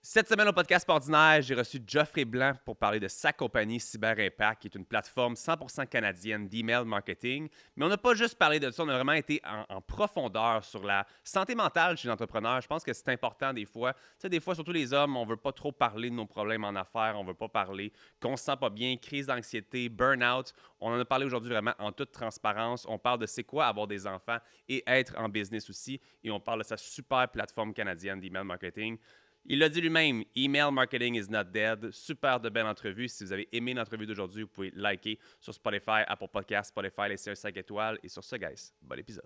Cette semaine au podcast ordinaire, j'ai reçu Geoffrey Blanc pour parler de sa compagnie Cyber Impact, qui est une plateforme 100% canadienne d'email marketing. Mais on n'a pas juste parlé de ça, on a vraiment été en profondeur sur la santé mentale chez l'entrepreneur. Je pense que c'est important des fois. Tu sais, des fois, surtout les hommes, on ne veut pas trop parler de nos problèmes en affaires, on ne veut pas parler qu'on se sent pas bien, crise d'anxiété, burn-out. On en a parlé aujourd'hui vraiment en toute transparence. On parle de c'est quoi avoir des enfants et être en business aussi. Et on parle de sa super plateforme canadienne d'email marketing. Il l'a dit lui-même, Email Marketing is not dead. Super de belle entrevue. Si vous avez aimé l'entrevue d'aujourd'hui, vous pouvez liker sur Spotify, Apple Podcasts, Spotify, laisser un 5 étoiles. Et sur ce, guys, bon épisode.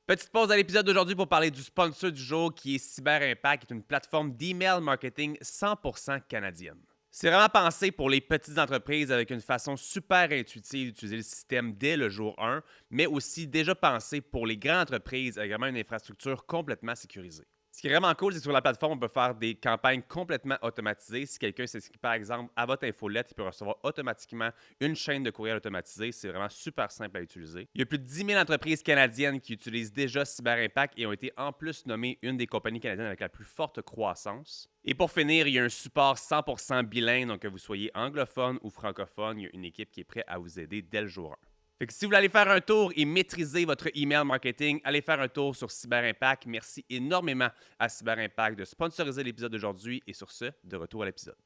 Petite pause à l'épisode d'aujourd'hui pour parler du sponsor du jour qui est Cyber Impact, qui est une plateforme d'email marketing 100% canadienne. C'est vraiment pensé pour les petites entreprises avec une façon super intuitive d'utiliser le système dès le jour 1, mais aussi déjà pensé pour les grandes entreprises avec vraiment une infrastructure complètement sécurisée. Ce qui est vraiment cool, c'est que sur la plateforme, on peut faire des campagnes complètement automatisées. Si quelqu'un s'inscrit par exemple à votre infolette, il peut recevoir automatiquement une chaîne de courriel automatisée. C'est vraiment super simple à utiliser. Il y a plus de 10 000 entreprises canadiennes qui utilisent déjà Cyber Impact et ont été en plus nommées une des compagnies canadiennes avec la plus forte croissance. Et pour finir, il y a un support 100% bilingue, donc que vous soyez anglophone ou francophone, il y a une équipe qui est prête à vous aider dès le jour 1. Fait que si vous voulez aller faire un tour et maîtriser votre email marketing, allez faire un tour sur Cyber Impact. Merci énormément à Cyber Impact de sponsoriser l'épisode d'aujourd'hui. Et sur ce, de retour à l'épisode.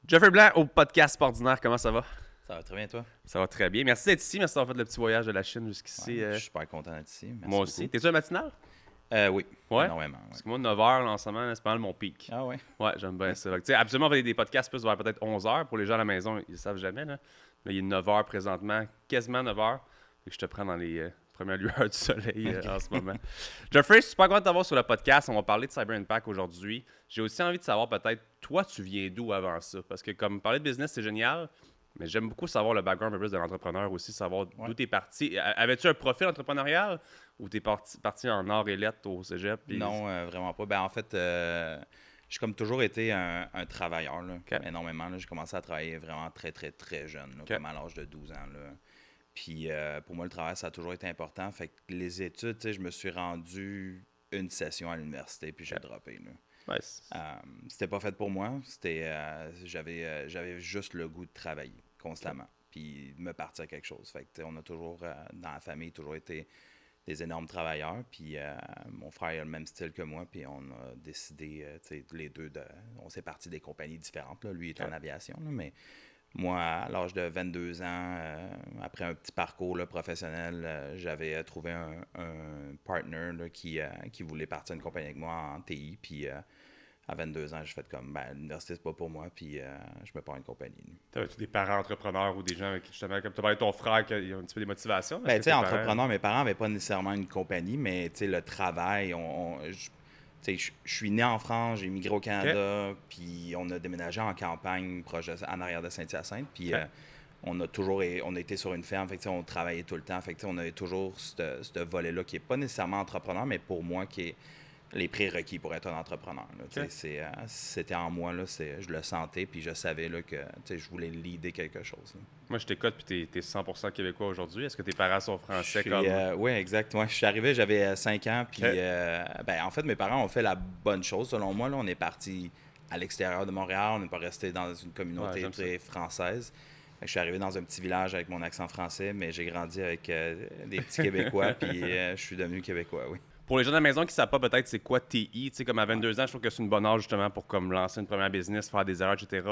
Geoffrey Blanc au podcast ordinaire, comment ça va? Ça va très bien, toi? Ça va très bien. Merci d'être ici. Merci d'avoir fait le petit voyage de la Chine jusqu'ici. Ouais, je suis super content d'être ici. Merci moi aussi. T'es-tu un matinal? Oui, Ouais? énormément. Ouais. Parce que moi, 9h en ce moment, c'est pas mal mon pic. Ah ouais? Ouais, j'aime bien ça. Tu sais, absolument, on fait des podcasts plus vers peut-être 11h. Pour les gens à la maison, ils ne savent jamais. Là, il est 9h présentement, quasiment 9h. Et je te prends dans les premières lueurs du soleil en ce moment. Geoffrey, je suis super content de t'avoir sur le podcast. On va parler de Cyber Impact aujourd'hui. J'ai aussi envie de savoir peut-être, toi, tu viens d'où avant ça? Parce que comme parler de business, c'est génial. Mais j'aime beaucoup savoir le background un peu plus de l'entrepreneur aussi, savoir d'où tu es parti. Avais-tu un profil entrepreneurial ou tu es parti en art et lettres au cégep? Puis... Non, vraiment pas. Ben, en fait, j'ai comme toujours été un travailleur, là, énormément. Là. J'ai commencé à travailler vraiment très, très, très jeune, là, comme à l'âge de 12 ans. Là. Puis pour moi, le travail, ça a toujours été important. Fait que les études, je me suis rendu une session à l'université, puis j'ai droppé. Là. Nice. C'était pas fait pour moi. J'avais juste le goût de travailler constamment, puis de me partir à quelque chose. Fait que, on a toujours, dans la famille, toujours été des énormes travailleurs. Puis mon frère a le même style que moi, puis on a décidé, les deux, on s'est partis des compagnies différentes. Là. Lui est en aviation, là, mais moi, à l'âge de 22 ans, après un petit parcours là, professionnel, j'avais trouvé un partner là, qui voulait partir une compagnie avec moi en TI, puis... à 22 ans, j'ai fait comme, l'université, c'est pas pour moi, puis je me pars une compagnie. T'avais-tu des parents entrepreneurs ou des gens qui, justement, comme tu parlais de ton frère, qui ont un petit peu des motivations? Ben, tu sais, entrepreneur, mes parents n'avaient pas nécessairement une compagnie, mais tu sais, le travail, je suis né en France, j'ai immigré au Canada, puis on a déménagé en campagne, proche en arrière de Saint-Hyacinthe, puis on a été sur une ferme, fait que, on travaillait tout le temps, fait que, on avait toujours ce volet-là qui n'est pas nécessairement entrepreneur, mais pour moi, qui est les prérequis pour être un entrepreneur. Là, c'était en moi, là, je le sentais, puis je savais là, que je voulais leader quelque chose. Là. Moi, je t'écoute, puis t'es 100% québécois aujourd'hui. Est-ce que tes parents sont français Oui, exact. Ouais, je suis arrivé, j'avais 5 ans, puis en fait, mes parents ont fait la bonne chose, selon moi. Là, on est parti à l'extérieur de Montréal, on n'est pas resté dans une communauté très française. Je suis arrivé dans un petit village avec mon accent français, mais j'ai grandi avec des petits Québécois, puis je suis devenu Québécois, oui. Pour les gens de la maison qui ne savent pas peut-être c'est quoi TI, tu sais, comme à 22 ans, je trouve que c'est une bonne âge justement pour comme lancer une première business, faire des erreurs, etc.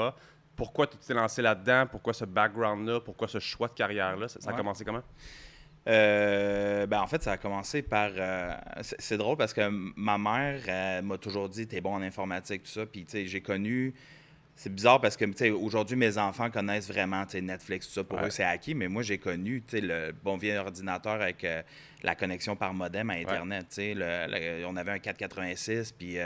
Pourquoi tu t'es lancé là-dedans? Pourquoi ce background-là? Pourquoi ce choix de carrière-là? Ça a commencé comment? En fait, ça a commencé par... c'est drôle parce que ma mère m'a toujours dit « t'es bon en informatique », tout ça. Puis, tu sais, j'ai connu... C'est bizarre parce que, tu sais, aujourd'hui, mes enfants connaissent vraiment, tu sais, Netflix, tout ça. Pour eux, c'est acquis. Mais moi, j'ai connu, tu sais, le bon vieux ordinateur avec la connexion par modem à Internet, tu sais. On avait un 486, puis, tu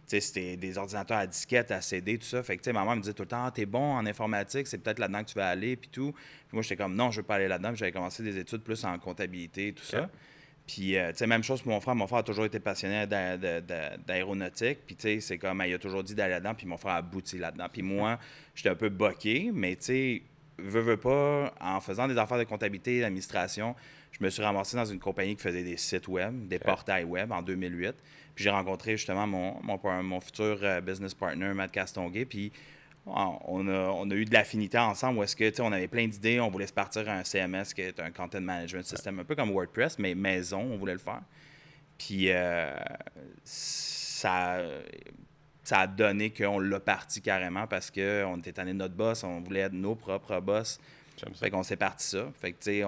sais, c'était des ordinateurs à disquette, à CD, tout ça. Fait que, tu sais, ma mère me disait tout le temps, « Ah, t'es bon en informatique, c'est peut-être là-dedans que tu vas aller, puis tout. » Puis moi, j'étais comme, « Non, je veux pas aller là-dedans. » Puis j'avais commencé des études plus en comptabilité, tout ça. Puis, tu sais, même chose pour mon frère. Mon frère a toujours été passionné d'aéronautique. Puis, tu sais, c'est comme, il a toujours dit d'aller là-dedans. Puis, mon frère a abouti là-dedans. Puis, moi, j'étais un peu boqué. Mais, tu sais, veux pas, en faisant des affaires de comptabilité, d'administration, je me suis ramassé dans une compagnie qui faisait des sites web, des portails web en 2008. Puis j'ai rencontré justement mon futur business partner, Matt Castonguay. Puis on a eu de l'affinité ensemble où est-ce que, tu sais, on avait plein d'idées. On voulait se partir à un CMS qui est un Content Management System, un peu comme WordPress, mais maison, on voulait le faire. Puis ça a donné qu'on l'a parti carrément parce qu'on était tanné de notre boss, on voulait être nos propres boss. J'aime ça. Fait qu'on s'est parti ça. Fait que, tu sais,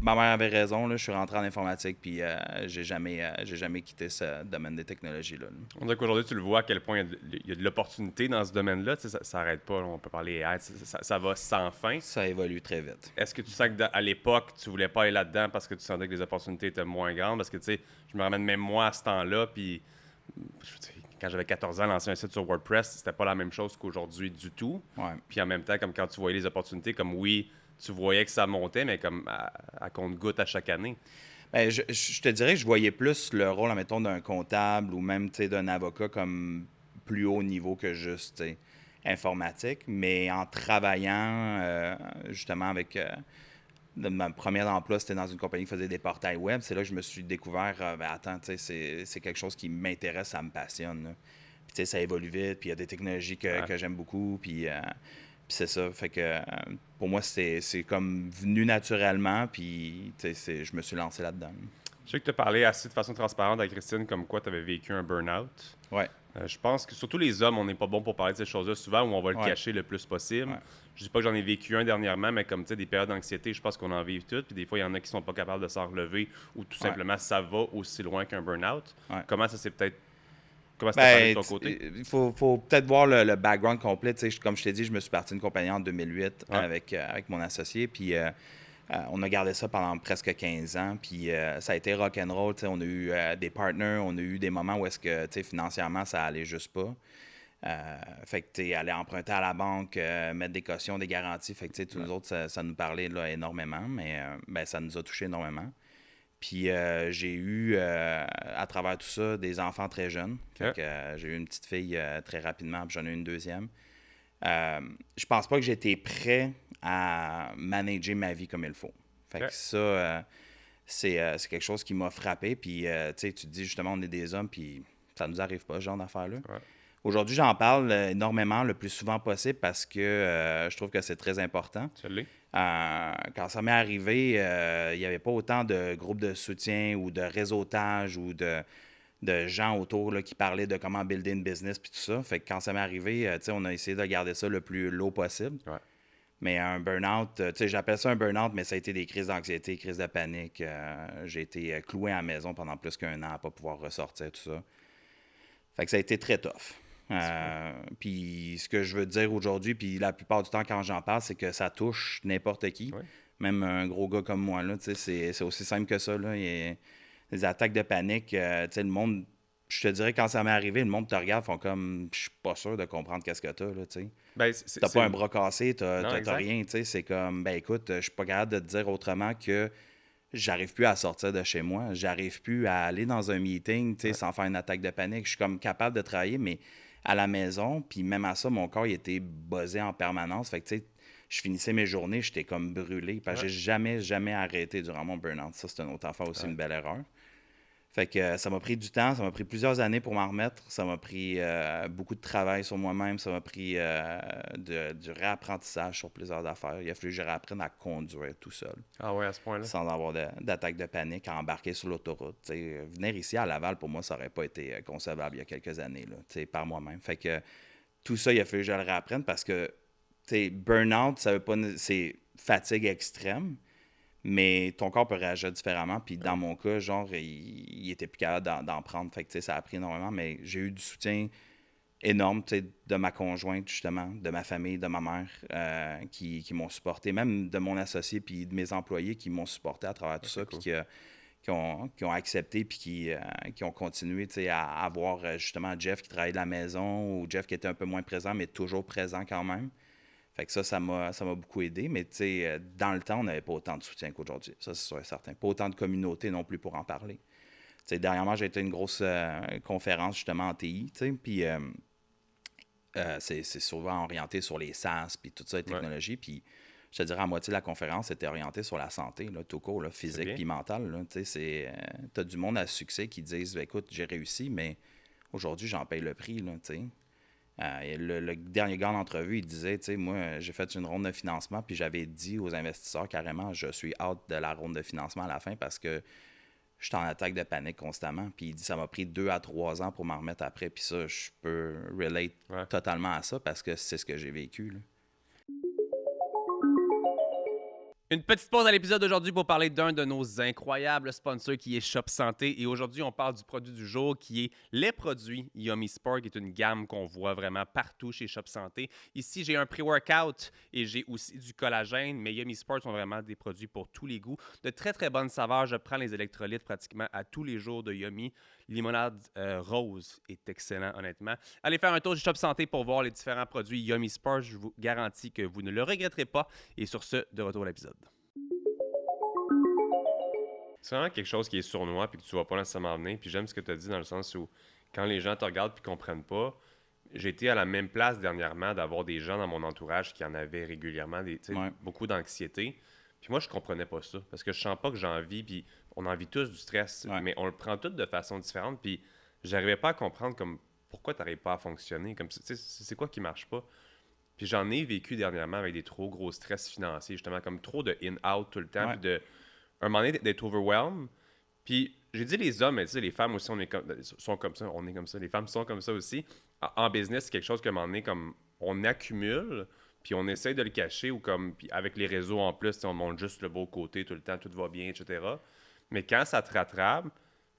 ma mère avait raison, là, je suis rentré en informatique, puis j'ai jamais quitté ce domaine des technologies-là. On dirait qu'aujourd'hui, tu le vois à quel point il y a de l'opportunité dans ce domaine-là. Tu sais, ça n'arrête pas. Là, on peut parler AI, ça va sans fin. Ça évolue très vite. Est-ce que tu sens qu'à l'époque, tu voulais pas aller là-dedans parce que tu sentais que les opportunités étaient moins grandes? Parce que, tu sais, je me ramène même moi à ce temps-là, puis quand j'avais 14 ans, lancer un site sur WordPress, c'était pas la même chose qu'aujourd'hui du tout. Ouais. Puis en même temps, comme quand tu voyais les opportunités, comme oui, tu voyais que ça montait, mais comme à compte-goutte à chaque année. Ben, je te dirais que je voyais plus le rôle, admettons, d'un comptable ou même, tu sais, d'un avocat comme plus haut niveau que juste, tu sais, informatique. Mais en travaillant, justement, avec... ma première emploi, c'était dans une compagnie qui faisait des portails web. C'est là que je me suis découvert, ben attends, tu sais, c'est quelque chose qui m'intéresse, ça me passionne, là. Puis, tu sais, ça évolue vite, puis il y a des technologies que j'aime beaucoup, puis c'est ça. Fait que pour moi, c'est comme venu naturellement, puis je me suis lancé là-dedans. Je sais que tu as parlé assez de façon transparente avec Christine comme quoi tu avais vécu un burn-out. Ouais. Je pense que surtout les hommes, on n'est pas bon pour parler de ces choses-là souvent où on va le Ouais. cacher le plus possible. Ouais. Je dis pas que j'en ai vécu un dernièrement, mais comme tu sais, des périodes d'anxiété, je pense qu'on en vit toutes. Puis des fois, il y en a qui sont pas capables de s'en relever ou tout simplement ça va aussi loin qu'un burn-out. Ouais. Comment ça s'est peut-être. Comment c'était parlé de Ben, ton côté? il faut peut-être voir le background complet. Tu sais, comme je t'ai dit, je me suis parti d'une compagnie en 2008 Ouais. avec mon associé. Puis on a gardé ça pendant presque 15 ans. Puis ça a été rock'n'roll. Tu sais, on a eu des partners, on a eu des moments où est-ce que, tu sais, financièrement, ça allait juste pas. Fait que, tu sais, aller emprunter à la banque, mettre des cautions, des garanties. Fait que, tu sais, tous nous autres, ça nous parlait là, énormément, mais ben, ça nous a touché énormément. Puis j'ai eu, à travers tout ça, des enfants très jeunes. Fait que j'ai eu une petite fille très rapidement, puis j'en ai eu une deuxième. Je pense pas que j'étais prêt à manager ma vie comme il faut. Fait que ça, c'est quelque chose qui m'a frappé. Puis, tu sais, tu te dis justement, on est des hommes, puis ça nous arrive pas, ce genre d'affaires-là. Ouais. Aujourd'hui, j'en parle énormément, le plus souvent possible, parce que je trouve que c'est très important. Tu l'es? Quand ça m'est arrivé, il n'y avait pas autant de groupes de soutien ou de réseautage ou de gens autour là, qui parlaient de comment builder une business puis tout ça. Fait que quand ça m'est arrivé, tu sais, on a essayé de garder ça le plus low possible. Ouais. Mais un burn-out, tu sais, j'appelle ça un burn-out, mais ça a été des crises d'anxiété, crises de panique. J'ai été cloué à la maison pendant plus qu'1 an à pas pouvoir ressortir, tout ça. Fait que ça a été très tough. Puis ce que je veux dire aujourd'hui, puis la plupart du temps quand j'en parle, c'est que ça touche n'importe qui. Ouais. Même un gros gars comme moi, là, c'est aussi simple que ça. Là. Il y a des attaques de panique. Tu sais, le monde, je te dirais, quand ça m'est arrivé, le monde te regarde, font comme, je suis pas sûr de comprendre qu'est-ce que t'as, là, tu sais. Ben, T'as pas un bras cassé, Non, t'as exact. rien, tu sais. C'est comme, ben écoute, je suis pas capable de te dire autrement que j'arrive plus à sortir de chez moi. J'arrive plus à aller dans un meeting, tu sais, sans faire une attaque de panique. Je suis comme capable de travailler, mais à la maison, puis même à ça, mon corps, il était buzzé en permanence. Fait que, tu sais, je finissais mes journées, j'étais comme brûlé, parce que j'ai jamais arrêté durant mon burn-out. Ça, c'est une autre affaire aussi, une belle erreur. Fait que ça m'a pris du temps, ça m'a pris plusieurs années pour m'en remettre. Ça m'a pris beaucoup de travail sur moi-même, ça m'a pris du réapprentissage sur plusieurs affaires. Il a fallu que je réapprenne à conduire tout seul, Ah ouais, à ce point-là. sans avoir d'attaque de panique, à embarquer sur l'autoroute. T'sais, venir ici à Laval, pour moi, ça n'aurait pas été concevable il y a quelques années, là, par moi-même. Fait que tout ça, il a fallu que je le réapprenne parce que burn-out, ça veut pas c'est fatigue extrême, mais ton corps peut réagir différemment. Puis dans mon cas, genre, il était plus capable d'en prendre. Fait que ça a pris énormément, mais j'ai eu du soutien énorme de ma conjointe, justement, de ma famille, de ma mère, qui m'ont supporté, même de mon associé puis de mes employés qui m'ont supporté à travers tout ça, cool. puis qui ont accepté puis qui ont continué à avoir justement Jeff qui travaillait de la maison ou Jeff qui était un peu moins présent, mais toujours présent quand même. Fait que ça m'a beaucoup aidé, mais dans le temps, on n'avait pas autant de soutien qu'aujourd'hui. Ça, c'est sûr et certain. Pas autant de communauté non plus pour en parler. Dernièrement, j'ai été à une grosse conférence justement en TI, puis C'est souvent orienté sur les SaaS, puis toute ça, les technologies. Puis je te dirais, la moitié de la conférence était orientée sur la santé, là, tout court, là, physique puis mentale. Tu as du monde à succès qui disent, écoute, j'ai réussi, mais aujourd'hui, j'en paye le prix. Là, le dernier gars d'entrevue, il disait, moi, j'ai fait une ronde de financement, puis j'avais dit aux investisseurs carrément, je suis out de la ronde de financement à la fin parce que je suis en attaque de panique constamment. Puis il dit, ça m'a pris 2 à 3 ans pour m'en remettre après. Puis ça, je peux relate totalement à ça parce que c'est ce que j'ai vécu. Là. Une petite pause à l'épisode d'aujourd'hui pour parler d'un de nos incroyables sponsors qui est Shop Santé. Et aujourd'hui, on parle du produit du jour qui est les produits Yummy Sport, qui est une gamme qu'on voit vraiment partout chez Shop Santé. Ici, j'ai un pré-workout et j'ai aussi du collagène, mais Yummy Sport sont vraiment des produits pour tous les goûts. De très, très bonnes saveurs. Je prends les électrolytes pratiquement à tous les jours de Yummy. Limonade rose est excellent, honnêtement. Allez faire un tour chez Shop Santé pour voir les différents produits Yummy Sport. Je vous garantis que vous ne le regretterez pas. Et sur ce, de retour à l'épisode. C'est vraiment quelque chose qui est sournois puis que tu vas pas nécessairement venir. Puis j'aime ce que tu as dit dans le sens où quand les gens te regardent puis comprennent pas, j'ai été à la même place dernièrement d'avoir des gens dans mon entourage qui en avaient régulièrement beaucoup d'anxiété. Puis moi, je comprenais pas ça parce que je sens pas que j'ai envie, puis on a envie tous du stress, mais on le prend tout de façon différente. Puis j'arrivais pas à comprendre comme pourquoi tu n'arrives pas à fonctionner, comme c'est quoi qui marche pas. Puis j'en ai vécu dernièrement avec des trop gros stress financiers, justement, comme trop de in-out tout le temps, puis de un moment donné d'être overwhelmed. Puis j'ai dit les hommes, mais tu sais, les femmes aussi, sont comme ça, on est comme ça, les femmes sont comme ça aussi. En business, c'est quelque chose qu'à un moment donné, comme on accumule, puis on essaie de le cacher, ou comme, puis avec les réseaux en plus, on montre juste le beau côté tout le temps, tout va bien, etc. Mais quand ça te rattrape,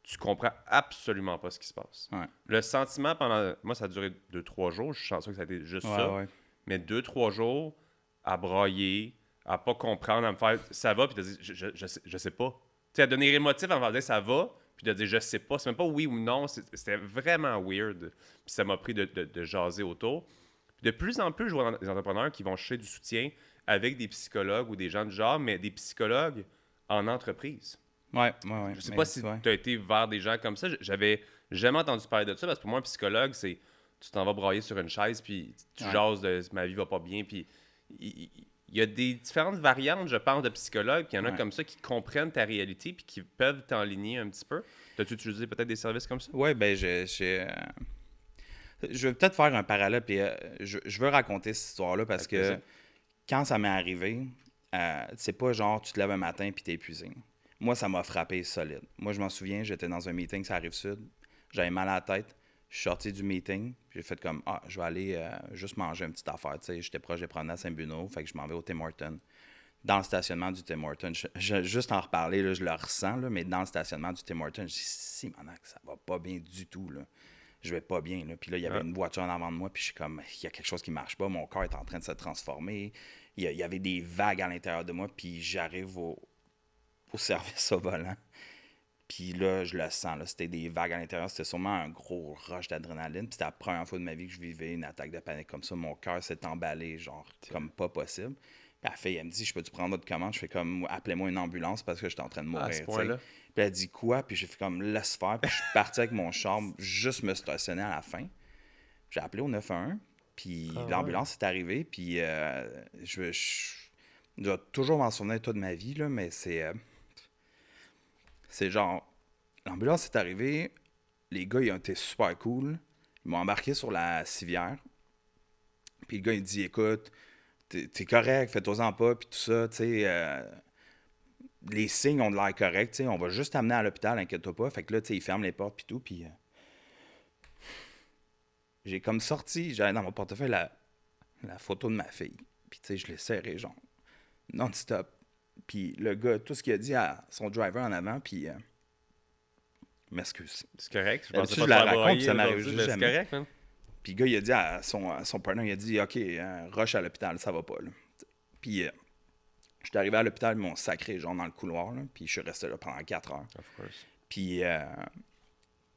tu comprends absolument pas ce qui se passe. Ouais. Le sentiment pendant... Moi, ça a duré 2-3 jours. Je suis chanceux que ça a été juste ça. Ouais. Mais 2-3 jours à brailler, à pas comprendre, à me faire « ça va », puis de dire « je sais pas ». Tu sais, à donner émotif en me dire « ça va », puis de dire « je sais pas ». C'est même pas oui ou non. C'était vraiment weird. Puis ça m'a pris de jaser autour. Puis de plus en plus, je vois des entrepreneurs qui vont chercher du soutien avec des psychologues ou des gens du genre, mais des psychologues en entreprise. Ouais. Je sais pas si tu as été vers des gens comme ça. J'avais jamais entendu parler de ça parce que pour moi, un psychologue, c'est tu t'en vas brailler sur une chaise puis tu jases de ma vie va pas bien. Puis il y a des différentes variantes, je pense, de psychologues. Puis il y en a comme ça qui comprennent ta réalité puis qui peuvent t'enligner un petit peu. T'as-tu utilisé peut-être des services comme ça? Oui, ben je vais peut-être faire un parallèle. Puis je veux raconter cette histoire-là parce que quand ça m'est arrivé, c'est pas genre tu te lèves un matin puis t'es épuisé. Moi, ça m'a frappé solide. Moi, je m'en souviens, j'étais dans un meeting sur la Rive-Sud. J'avais mal à la tête. Je suis sorti du meeting. J'ai fait comme, je vais aller juste manger une petite affaire. Tu sais, j'étais proche des promenades à Saint-Bruno. Fait que je m'en vais au Tim Hortons. Dans le stationnement du Tim Hortons, juste en reparler, là, je le ressens, là, mais dans le stationnement du Tim Hortons, je dis, si, manac, ça va pas bien du tout. Là. Je vais pas bien. Là. Puis là, il y avait une voiture en avant de moi. Puis je suis comme, il y a quelque chose qui marche pas. Mon corps est en train de se transformer. Il y avait des vagues à l'intérieur de moi. Puis j'arrive au service au volant. Puis là, je le sens. Là, c'était des vagues à l'intérieur. C'était sûrement un gros rush d'adrénaline. Puis c'était la première fois de ma vie que je vivais une attaque de panique comme ça. Mon cœur s'est emballé, genre, comme pas possible. Puis la fille, elle me dit, je peux-tu prendre votre commande? Je fais comme, appelez-moi une ambulance parce que j'étais en train de mourir. À ce point-là. Puis elle dit quoi? Puis j'ai fait comme, laisse faire. Puis je suis parti avec mon char, juste me stationner à la fin. J'ai appelé au 911. Puis l'ambulance est arrivée. Puis je dois toujours m'en souvenir toute ma vie, là, mais c'est genre, l'ambulance est arrivée, les gars, ils ont été super cool. Ils m'ont embarqué sur la civière. Puis le gars, il dit, écoute, t'es correct, fais-toi-en pas, puis tout ça, tu sais, les signes ont de l'air corrects, tu sais, on va juste t'amener à l'hôpital, inquiète-toi pas. Fait que là, tu sais, ils ferment les portes, puis tout, puis j'ai comme sorti, j'avais dans mon portefeuille la photo de ma fille. Puis tu sais, je l'ai serré, genre, non-stop. Puis le gars, tout ce qu'il a dit à son driver en avant, puis m'excuse. C'est correct. Je pensais pas la raconte, puis ça m'arrive juste jamais. C'est correct, hein? Puis le gars, il a dit à son partner, il a dit, OK, rush à l'hôpital, ça va pas. Là. Puis je suis arrivé à l'hôpital, ils m'ont sacré, genre, dans le couloir, là, puis je suis resté là pendant 4 heures. Of course. Puis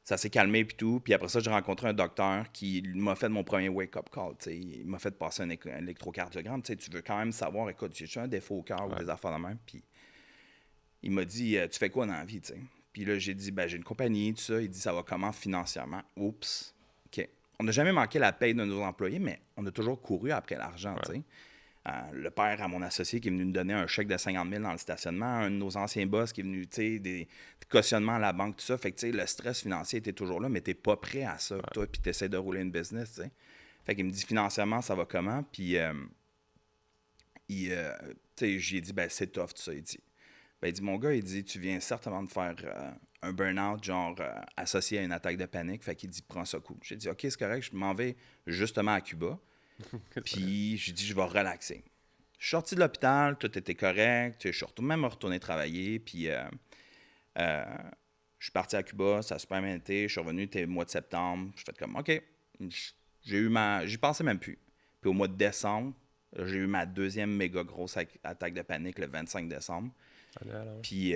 ça s'est calmé, puis tout. Puis après ça, j'ai rencontré un docteur qui m'a fait mon premier wake-up call. T'sais. Il m'a fait passer un électrocardiogramme. T'sais, tu veux quand même savoir, écoute, j'ai-tu un défaut au cœur ou des affaires de même? Puis il m'a dit, tu fais quoi dans la vie? T'sais? Puis là, j'ai dit, j'ai une compagnie, tout ça. Il dit, ça va comment financièrement? Oups. OK. on n'a jamais manqué la paye de nos employés, mais on a toujours couru après l'argent, tu sais. Le père à mon associé qui est venu nous donner un chèque de 50 000 dans le stationnement, un de nos anciens boss qui est venu, tu sais, des cautionnements à la banque, tout ça. Fait que, tu sais, le stress financier était toujours là, mais t'es pas prêt à ça, toi, puis t'essaies de rouler une business, tu sais. Fait qu'il me dit, financièrement, ça va comment? Puis, tu sais, j'ai dit, ben, c'est tough, tout ça, il dit. Ben, il dit, mon gars, il dit, tu viens certainement de faire un burn-out, genre associé à une attaque de panique. Fait qu'il dit, prends ça cool. J'ai dit, OK, c'est correct, je m'en vais justement à Cuba. Puis j'ai dit, je vais relaxer. Je suis sorti de l'hôpital, tout était correct. Je suis même retourné travailler. Puis je suis parti à Cuba, ça a super bien été. Je suis revenu, c'était le mois de septembre. Je fait comme, OK, j'y pensais même plus. Puis au mois de décembre, j'ai eu ma deuxième méga grosse attaque de panique le 25 décembre. Puis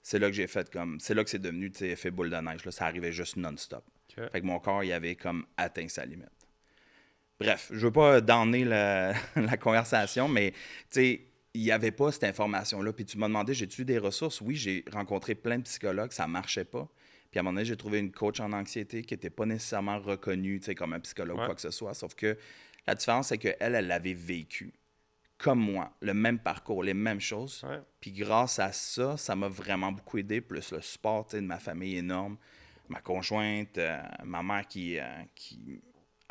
c'est là que j'ai fait comme. C'est là que c'est devenu, tu sais, effet boule de neige. Là, ça arrivait juste non-stop. Okay. Fait que mon corps, il avait comme atteint sa limite. Bref, je veux pas donner la conversation, mais tu sais, il n'y avait pas cette information-là. Puis tu m'as demandé, j'ai-tu eu des ressources? Oui, j'ai rencontré plein de psychologues, ça marchait pas. Puis à un moment donné, j'ai trouvé une coach en anxiété qui n'était pas nécessairement reconnue, tu sais, comme un psychologue ou quoi que ce soit. Sauf que la différence, c'est qu'elle, elle l'avait vécu. Comme moi, le même parcours, les mêmes choses. Puis grâce à ça, ça m'a vraiment beaucoup aidé. Plus le support de ma famille énorme, ma conjointe, ma mère qui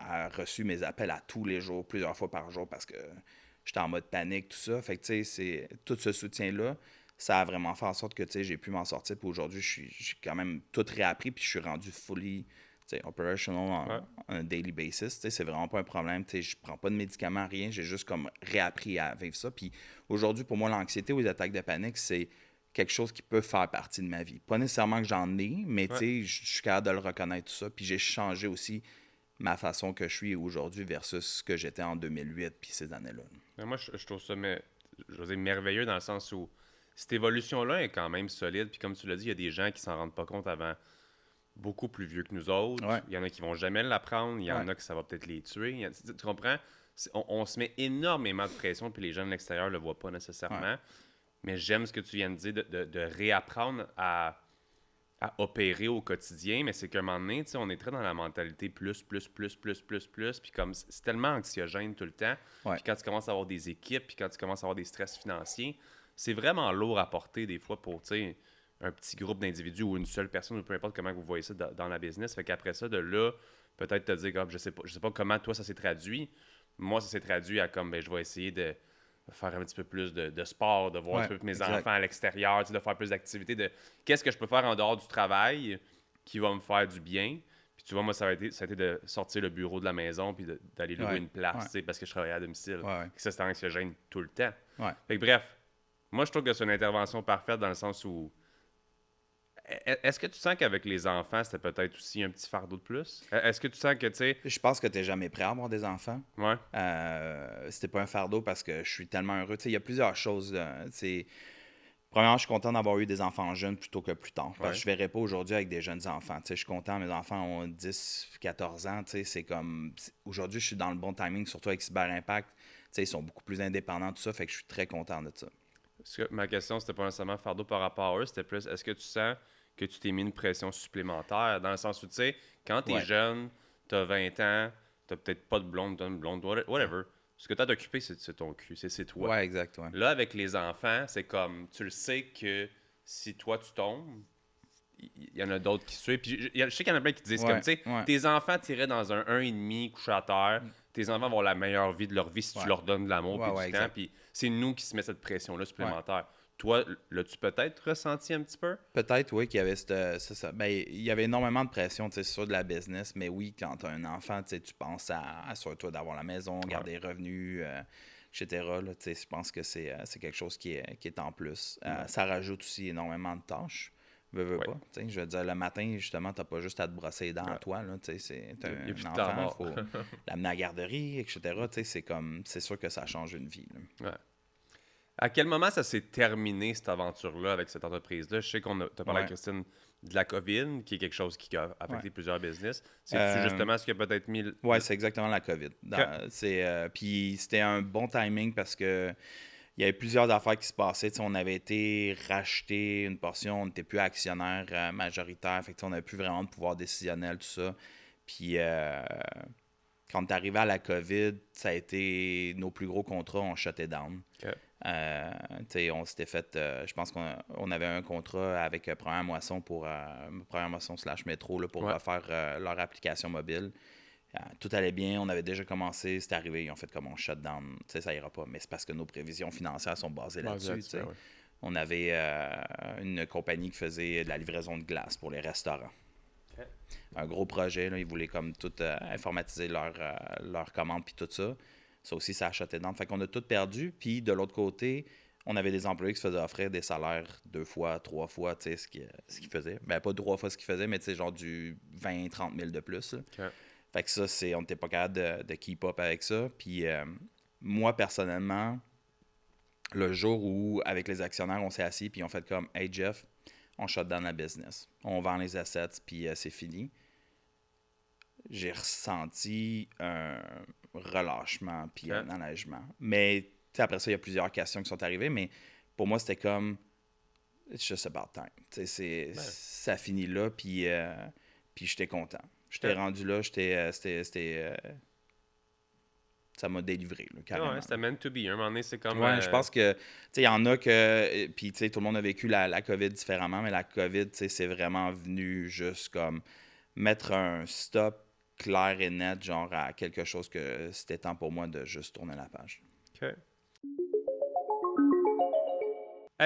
a reçu mes appels à tous les jours, plusieurs fois par jour parce que j'étais en mode panique, tout ça. Fait que tu sais, tout ce soutien-là, ça a vraiment fait en sorte que tu sais, j'ai pu m'en sortir. Puis aujourd'hui, j'ai quand même tout réappris. Puis je suis rendu fully operational on a daily basis. C'est vraiment pas un problème. Je prends pas de médicaments, rien. J'ai juste comme réappris à vivre ça. Puis aujourd'hui, pour moi, l'anxiété ou les attaques de panique, c'est quelque chose qui peut faire partie de ma vie. Pas nécessairement que j'en ai, mais je suis capable de le reconnaître, tout ça. Puis j'ai changé aussi ma façon que je suis aujourd'hui versus ce que j'étais en 2008 puis ces années-là. Mais moi, je trouve ça merveilleux dans le sens où cette évolution-là est quand même solide. Puis comme tu l'as dit, il y a des gens qui s'en rendent pas compte avant beaucoup plus vieux que nous autres. Il y en a qui vont jamais l'apprendre. Il y en a que ça va peut-être les tuer. Tu comprends? On se met énormément de pression puis les gens de l'extérieur le voient pas nécessairement. Mais j'aime ce que tu viens de dire, de réapprendre à opérer au quotidien, mais c'est qu'à un moment donné, on est très dans la mentalité plus, puis comme c'est tellement anxiogène tout le temps, puis quand tu commences à avoir des équipes, puis quand tu commences à avoir des stress financiers, c'est vraiment lourd à porter des fois pour, un petit groupe d'individus ou une seule personne, ou peu importe comment vous voyez ça dans la business. Fait qu'après ça, de là, peut-être te dire, je sais pas comment toi ça s'est traduit. Moi, ça s'est traduit à comme, je vais essayer de faire un petit peu plus de sport, de voir un peu mes enfants à l'extérieur, de faire plus d'activités, de qu'est-ce que je peux faire en dehors du travail qui va me faire du bien. Puis tu vois, moi, ça a été de sortir le bureau de la maison puis d'aller louer une place, parce que je travaillais à domicile. Ça, c'était anxiogène tout le temps. Fait que bref, moi, je trouve que c'est une intervention parfaite dans le sens où est-ce que tu sens qu'avec les enfants, c'était peut-être aussi un petit fardeau de plus? Est-ce que tu sens que, tu sais... Je pense que tu n'es jamais prêt à avoir des enfants. C'était pas un fardeau parce que je suis tellement heureux. Tu sais, il y a plusieurs choses. Premièrement, je suis content d'avoir eu des enfants jeunes plutôt que plus tard. Parce que je ne verrais pas aujourd'hui avec des jeunes enfants. Tu sais, je suis content, mes enfants ont 10, 14 ans. Tu sais, c'est comme... Aujourd'hui, je suis dans le bon timing, surtout avec Cyber Impact. Tu sais, ils sont beaucoup plus indépendants, tout ça. Fait que je suis très content de ça. Ma question, c'était pas nécessairement fardeau par rapport à eux. C'était plus, est-ce que tu sens que tu t'es mis une pression supplémentaire dans le sens où, tu sais, quand tu es jeune, tu as 20 ans, tu peut-être pas de blonde, whatever. Ce que tu as d'occupé, c'est ton cul, c'est toi. Ouais, exact. Ouais. Là, avec les enfants, c'est comme, tu le sais que si toi, tu tombes, il y en a d'autres qui suivent. Puis je sais qu'il y en a plein qui disent comme, tu sais, tes enfants t'iraient dans un 1,5 couché à terre, tes enfants vont avoir la meilleure vie de leur vie si tu leur donnes de l'amour et du temps. Puis c'est nous qui se met cette pression-là supplémentaire. Toi, l'as-tu peut-être ressenti un petit peu? Peut-être, oui, qu'il y avait il y avait énormément de pression, sur de la business, mais oui, quand tu as un enfant, tu penses à toi d'avoir la maison, garder des revenus, etc. Là, je pense que c'est quelque chose qui est en plus. Ça rajoute aussi énormément de tâches. Veux pas. Je veux dire, le matin, justement, tu n'as pas juste à te brosser les dents à toi. C'est un enfant, il faut l'amener à la garderie, etc. C'est sûr que ça change une vie. À quel moment ça s'est terminé, cette aventure-là, avec cette entreprise-là? Je sais qu'on t'a parlé à Christine de la COVID, qui est quelque chose qui a affecté plusieurs business. C'est justement ce qui a peut-être mis... Oui, c'est exactement la COVID. Puis c'était un bon timing parce que il y avait plusieurs affaires qui se passaient. On avait été racheté une portion, on n'était plus actionnaire majoritaire. Fait que on n'avait plus vraiment de pouvoir décisionnel, tout ça. Puis quand on est arrivé à la COVID, ça a été nos plus gros contrats, on shuté down. OK. On s'était fait, je pense qu'on avait un contrat avec Première Moisson pour Première Moisson / Métro là, pour refaire leur application mobile. Tout allait bien, on avait déjà commencé, c'est arrivé, ils ont fait comme on shut down, ça ira pas. Mais c'est parce que nos prévisions financières sont basées là-dessus. Ouais. On avait une compagnie qui faisait de la livraison de glace pour les restaurants. OK. Un gros projet, là, ils voulaient comme tout informatiser leur commande puis tout ça. Ça aussi, ça a acheté dedans. Fait qu'on a tout perdu. Puis de l'autre côté, on avait des employés qui se faisaient offrir des salaires 2 fois, 3 fois, tu sais, ce qu'ils faisaient. Ben, pas 3 fois ce qu'ils faisaient, mais tu sais, genre du 20-30 000 de plus. OK. Fait que ça, on n'était pas capable de keep up avec ça. Puis moi, personnellement, le jour où, avec les actionnaires, on s'est assis puis on fait comme « Hey Jeff, on shut down la business. On vend les assets puis c'est fini. » J'ai ressenti un relâchement puis un allègement. Mais après ça, il y a plusieurs questions qui sont arrivées, mais pour moi, c'était comme « It's just about time. » Ça finit là, puis j'étais content. J'étais rendu là, ça m'a délivré, là, carrément. Ouais, c'était meant to be. Un moment donné, c'est comme... Ouais, je pense que, il y en a que... Puis, tout le monde a vécu la COVID différemment, mais la COVID, c'est vraiment venu juste comme mettre un stop clair et net, genre à quelque chose que c'était temps pour moi de juste tourner la page. OK.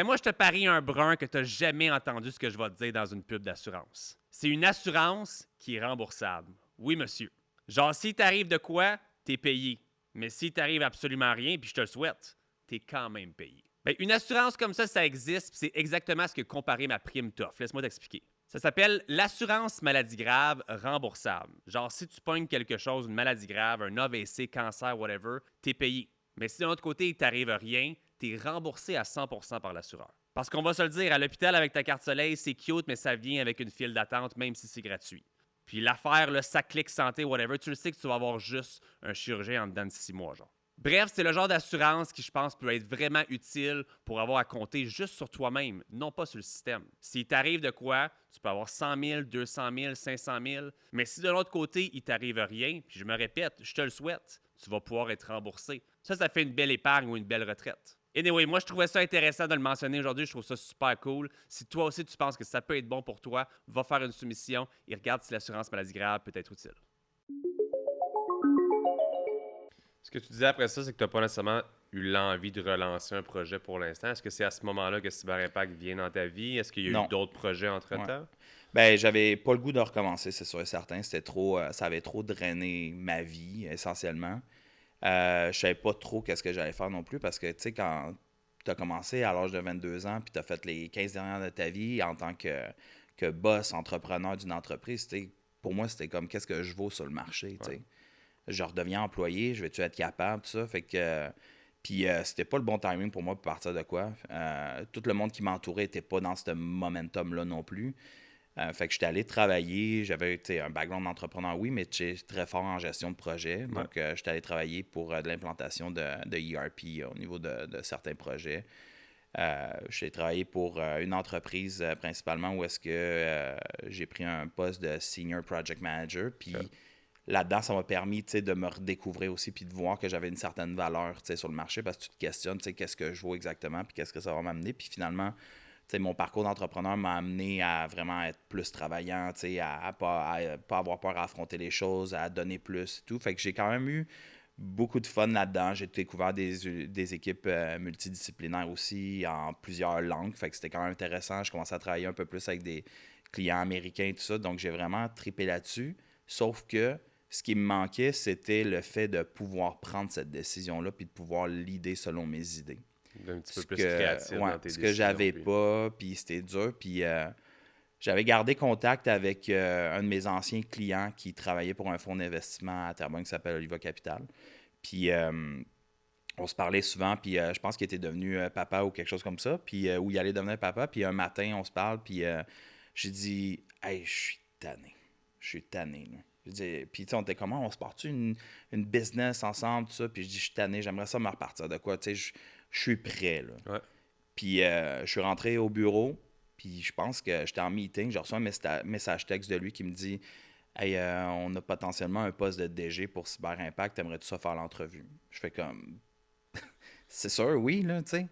Moi, je te parie un brun que tu n'as jamais entendu ce que je vais te dire dans une pub d'assurance. C'est une assurance qui est remboursable. Oui, monsieur. Genre, si t'arrive de quoi, t'es payé. Mais si t'arrive absolument rien, puis je te le souhaite, t'es quand même payé. Bien, une assurance comme ça existe, puis c'est exactement ce que comparer ma prime t'offre. Laisse-moi t'expliquer. Ça s'appelle l'assurance maladie grave remboursable. Genre, si tu pognes quelque chose, une maladie grave, un AVC, cancer, whatever, t'es payé. Mais si de l'autre côté, il t'arrive rien, t'es remboursé à 100% par l'assureur. Parce qu'on va se le dire, à l'hôpital avec ta carte soleil, c'est cute, mais ça vient avec une file d'attente, même si c'est gratuit. Puis l'affaire, le SACLIC santé, whatever, tu le sais que tu vas avoir juste un chirurgien en dedans de 6 mois, genre. Bref, c'est le genre d'assurance qui, je pense, peut être vraiment utile pour avoir à compter juste sur toi-même, non pas sur le système. S'il t'arrive de quoi, tu peux avoir 100 000, 200 000, 500 000, mais si de l'autre côté, il t'arrive rien, puis je me répète, je te le souhaite, tu vas pouvoir être remboursé. Ça fait une belle épargne ou une belle retraite. Anyway, moi, je trouvais ça intéressant de le mentionner aujourd'hui. Je trouve ça super cool. Si toi aussi, tu penses que ça peut être bon pour toi, va faire une soumission et regarde si l'assurance maladie grave peut être utile. Ce que tu disais après ça, c'est que tu n'as pas nécessairement eu l'envie de relancer un projet pour l'instant. Est-ce que c'est à ce moment-là que Cyber Impact vient dans ta vie? Est-ce qu'il y a eu d'autres projets entre-temps? Ouais. Ben, j'avais pas le goût de recommencer, c'est sûr et certain. C'était trop, ça avait trop drainé ma vie, essentiellement. Je savais pas trop qu'est-ce que j'allais faire non plus parce que, tu sais, quand tu as commencé à l'âge de 22 ans puis tu as fait les 15 dernières de ta vie en tant que boss, entrepreneur d'une entreprise, pour moi, c'était comme qu'est-ce que je vaux sur le marché, tu sais. Je redeviens employé, je vais-tu être capable, tout ça. Fait que... Puis c'était pas le bon timing pour moi pour partir de quoi. Tout le monde qui m'entourait était pas dans ce momentum-là non plus. Fait que j'étais allé travailler. J'avais un background d'entrepreneur, oui, mais j'étais très fort en gestion de projet. Donc, j'étais allé travailler pour de l'implantation de ERP au niveau de certains projets. J'ai travaillé pour une entreprise principalement où est-ce que j'ai pris un poste de Senior Project Manager. Puis là-dedans, ça m'a permis de me redécouvrir aussi puis de voir que j'avais une certaine valeur sur le marché parce que tu te questionnes qu'est-ce que je vaux exactement puis qu'est-ce que ça va m'amener. Puis finalement, mon parcours d'entrepreneur m'a amené à vraiment être plus travaillant, à pas avoir peur à affronter les choses, à donner plus et tout. Fait que j'ai quand même eu beaucoup de fun là-dedans. J'ai découvert des équipes multidisciplinaires aussi en plusieurs langues. Fait que c'était quand même intéressant. Je commençais à travailler un peu plus avec des clients américains et tout ça. Donc j'ai vraiment trippé là-dessus. Sauf que ce qui me manquait, c'était le fait de pouvoir prendre cette décision-là puis de pouvoir l'idée selon mes idées. Un petit peu plus créatif dans tes décisions. Ce que j'avais pas, puis c'était dur. Puis j'avais gardé contact avec un de mes anciens clients qui travaillait pour un fonds d'investissement à Terrebonne qui s'appelle Oliva Capital. Puis on se parlait souvent, puis je pense qu'il était devenu papa ou quelque chose comme ça, puis où il allait devenir papa. Puis un matin, on se parle, puis j'ai dit « Hey, je suis tanné. Je suis tanné, là. » Puis, on était comment? On se part-tu une business ensemble, tout ça? Puis, je dis, je suis tanné, j'aimerais ça me repartir de quoi? Tu sais, je suis prêt, là. Ouais. Puis, je suis rentré au bureau, puis je pense que j'étais en meeting, j'ai reçu un message texte de lui qui me dit Hey, on a potentiellement un poste de DG pour Cyber Impact, aimerais-tu ça faire l'entrevue? Je fais comme, c'est sûr, oui, là, tu sais.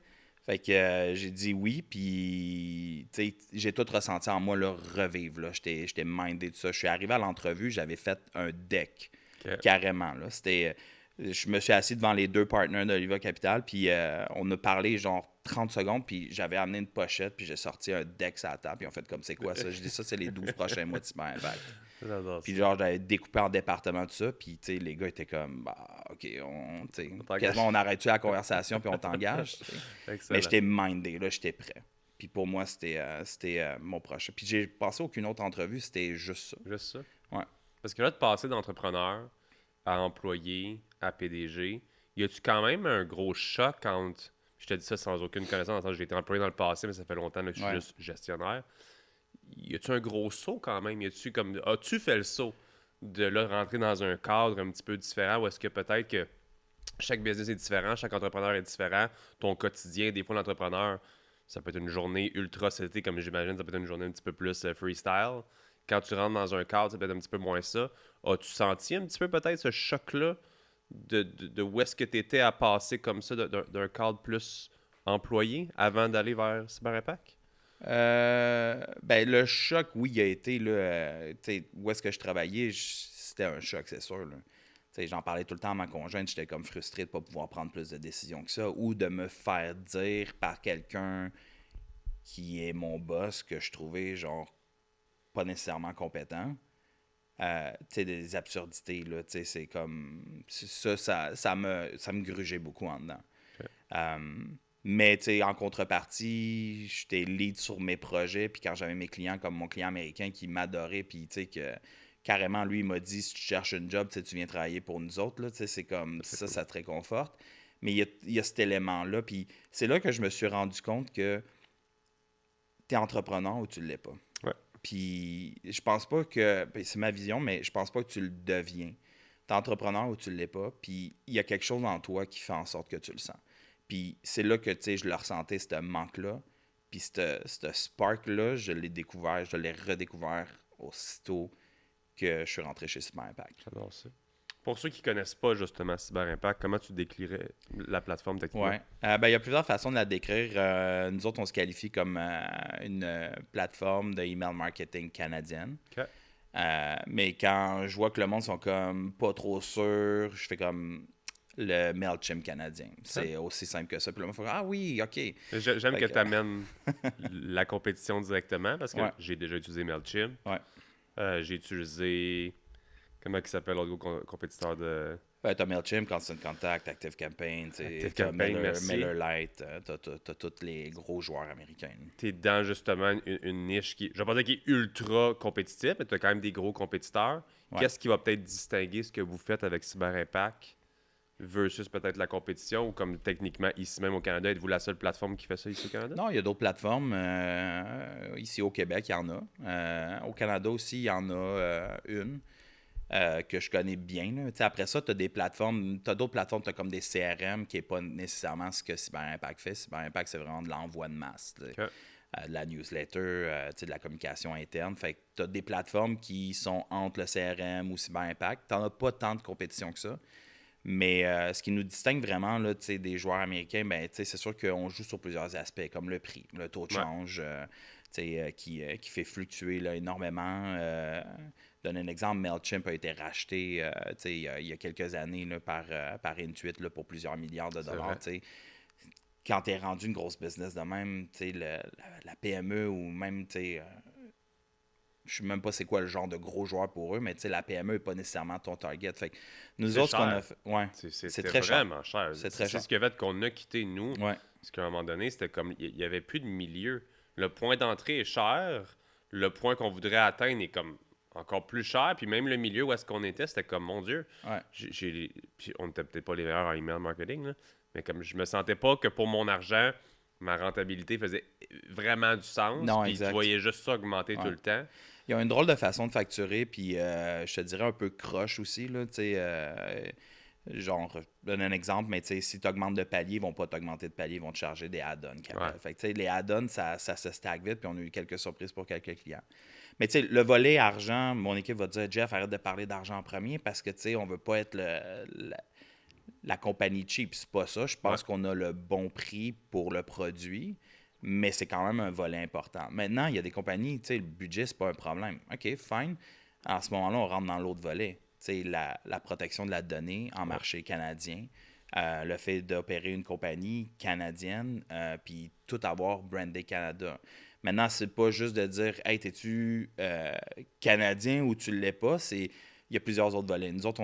Fait que j'ai dit oui, puis tu sais, j'ai tout ressenti en moi, là, revivre, là. J'étais mindé de ça. Je suis arrivé à l'entrevue, j'avais fait un deck, OK. carrément, là. Je me suis assis devant les deux partners d'Oliva Capital, puis on a parlé genre 30 secondes, puis j'avais amené une pochette, puis j'ai sorti un deck sur la table, puis on fait comme, c'est quoi ça? Je dis, ça, c'est les 12 prochains mois de Cyber Impact. J'adore Puis ça. genre, j'avais découpé en départements tout ça. Puis, tu sais, les gars étaient comme, bah, OK, tu sais, t'engage. quasiment on arrête-tu la conversation puis on t'engage. Tu sais. Mais Excellent. j'étais mindé, là, j'étais prêt. Puis pour moi, c'était mon prochain. Puis j'ai passé aucune autre entrevue, c'était juste ça. Juste ça. Ouais. Parce que là, de passer d'entrepreneur à employé à PDG, y a-tu quand même un gros choc quand. Je te dis ça sans aucune connaissance, dans le sens que j'ai été employé dans le passé, mais ça fait longtemps que je suis Ouais. juste gestionnaire. Y a-tu un gros saut quand même? As-tu fait le saut de là rentrer dans un cadre un petit peu différent ou est-ce que peut-être que chaque business est différent, chaque entrepreneur est différent, ton quotidien, des fois l'entrepreneur, ça peut être une journée ultra setée, comme j'imagine, ça peut être une journée un petit peu plus freestyle. Quand tu rentres dans un cadre, ça peut être un petit peu moins ça. As-tu senti un petit peu peut-être ce choc-là de où est-ce que tu étais à passer comme ça d'un cadre plus employé avant d'aller vers Cyber Impact? Ben, le choc, oui, il a été, là, tu sais, où est-ce que je travaillais, c'était un choc, c'est sûr, là. Tu sais, j'en parlais tout le temps à ma conjointe, j'étais comme frustré de ne pas pouvoir prendre plus de décisions que ça, ou de me faire dire par quelqu'un qui est mon boss que je trouvais, genre, pas nécessairement compétent. Tu sais, des absurdités, là, tu sais, c'est comme... ça me grugeait beaucoup en dedans. Ok. Mais, tu sais, en contrepartie, j'étais lead sur mes projets, puis quand j'avais mes clients, comme mon client américain qui m'adorait, puis, tu sais, que carrément, lui, il m'a dit, si tu cherches une job, tu sais, tu viens travailler pour nous autres, là, tu sais, c'est comme, C'est ça, cool. ça te réconforte. Mais il y a cet élément-là, puis c'est là que je me suis rendu compte que tu es entrepreneur ou tu ne l'es pas. Ouais. Puis je pense pas que, ben, c'est ma vision, mais je pense pas que tu le deviens. Tu es entrepreneur ou tu ne l'es pas, puis il y a quelque chose en toi qui fait en sorte que tu le sens. Puis c'est là que, tu sais, je le ressentais, ce manque-là. Puis ce spark-là, je l'ai découvert, je l'ai redécouvert aussitôt que je suis rentré chez Cyber Impact. J'adore ça. Pour ceux qui ne connaissent pas justement Cyber Impact, comment tu décrirais la plateforme techniquement? Ouais. Ben, il y a plusieurs façons de la décrire. Nous autres, on se qualifie comme une plateforme de email marketing canadienne. OK. Mais quand je vois que le monde sont comme pas trop sûrs, je fais comme le MailChimp canadien. C'est aussi simple que ça. Puis le monde fait ah oui, OK. J'aime Fait que que- tu amènes la compétition directement parce que Ouais. j'ai déjà utilisé MailChimp. Ouais. J'ai utilisé. Comment il s'appelle l'autre gros compétiteur de. Ben, t'as MailChimp, Constant Contact, ActiveCampaign, t'as ActiveCampaign, merci. MailerLite, t'as tous les gros joueurs américains. Tu es dans justement une niche qui. Je vais pas dire qui est ultra compétitive, mais tu as quand même des gros compétiteurs. Ouais. Qu'est-ce qui va peut-être distinguer ce que vous faites avec Cyber Impact versus peut-être la compétition ou comme techniquement ici même au Canada, êtes-vous la seule plateforme qui fait ça ici au Canada? Non, il y a d'autres plateformes. Ici au Québec, il y en a. Au Canada aussi, il y en a une. Que je connais bien. Là. Après ça, tu as des plateformes, tu as d'autres plateformes, tu as comme des CRM qui n'est pas nécessairement ce que Cyber Impact fait. Cyber Impact, c'est vraiment de l'envoi de masse, Okay. De la newsletter, de la communication interne. Fait que tu as des plateformes qui sont entre le CRM ou Cyber Impact. Tu n'en as pas tant de compétition que ça. Mais ce qui nous distingue vraiment là, des joueurs américains, ben, c'est sûr qu'on joue sur plusieurs aspects, comme le prix, le taux de change qui fait fluctuer là, énormément. Donner un exemple, MailChimp a été racheté il y a quelques années là, par Intuit là, pour plusieurs milliards de dollars. Quand tu es rendu une grosse business de même, la PME ou même, je sais même pas c'est quoi le genre de gros joueur pour eux, mais la PME n'est pas nécessairement ton target. Fait que nous C'est autres, ce qu'on cher. a fait, ouais, C'est très cher. vraiment cher. C'est très cher. ce qui a fait qu'on a quitté, nous. Ouais. Parce qu'à un moment donné, c'était comme. Il n'y avait plus de milieu. Le point d'entrée est cher. Le point qu'on voudrait atteindre est comme encore plus cher. Puis même le milieu où est-ce qu'on était, c'était comme, mon Dieu. Ouais. Puis on n'était peut-être pas les meilleurs en email marketing, là, mais comme je me sentais pas que pour mon argent, ma rentabilité faisait vraiment du sens. Non, Puis exact. tu voyais juste ça augmenter tout le temps. Il y a une drôle de façon de facturer, puis je te dirais un peu croche aussi, là, genre, je donne un exemple, mais si tu augmentes de palier, ils vont pas t'augmenter de palier, ils vont te charger des add-ons. Ouais. Fait que les add-ons, ça se stack vite, puis on a eu quelques surprises pour quelques clients. Mais tu sais, le volet argent, mon équipe va dire, Jeff, arrête de parler d'argent en premier parce que, tu sais, on veut pas être la compagnie cheap. C'est pas ça. Je pense qu'on a le bon prix pour le produit, mais c'est quand même un volet important. Maintenant, il y a des compagnies, tu sais, le budget, c'est pas un problème. OK, fine. À ce moment-là, on rentre dans l'autre volet. Tu sais, la protection de la donnée en marché canadien, le fait d'opérer une compagnie canadienne, puis tout avoir brandé Canada. Maintenant, c'est pas juste de dire « Hey, t'es-tu Canadien ou tu l'es pas? » Il y a plusieurs autres volets. Nous autres,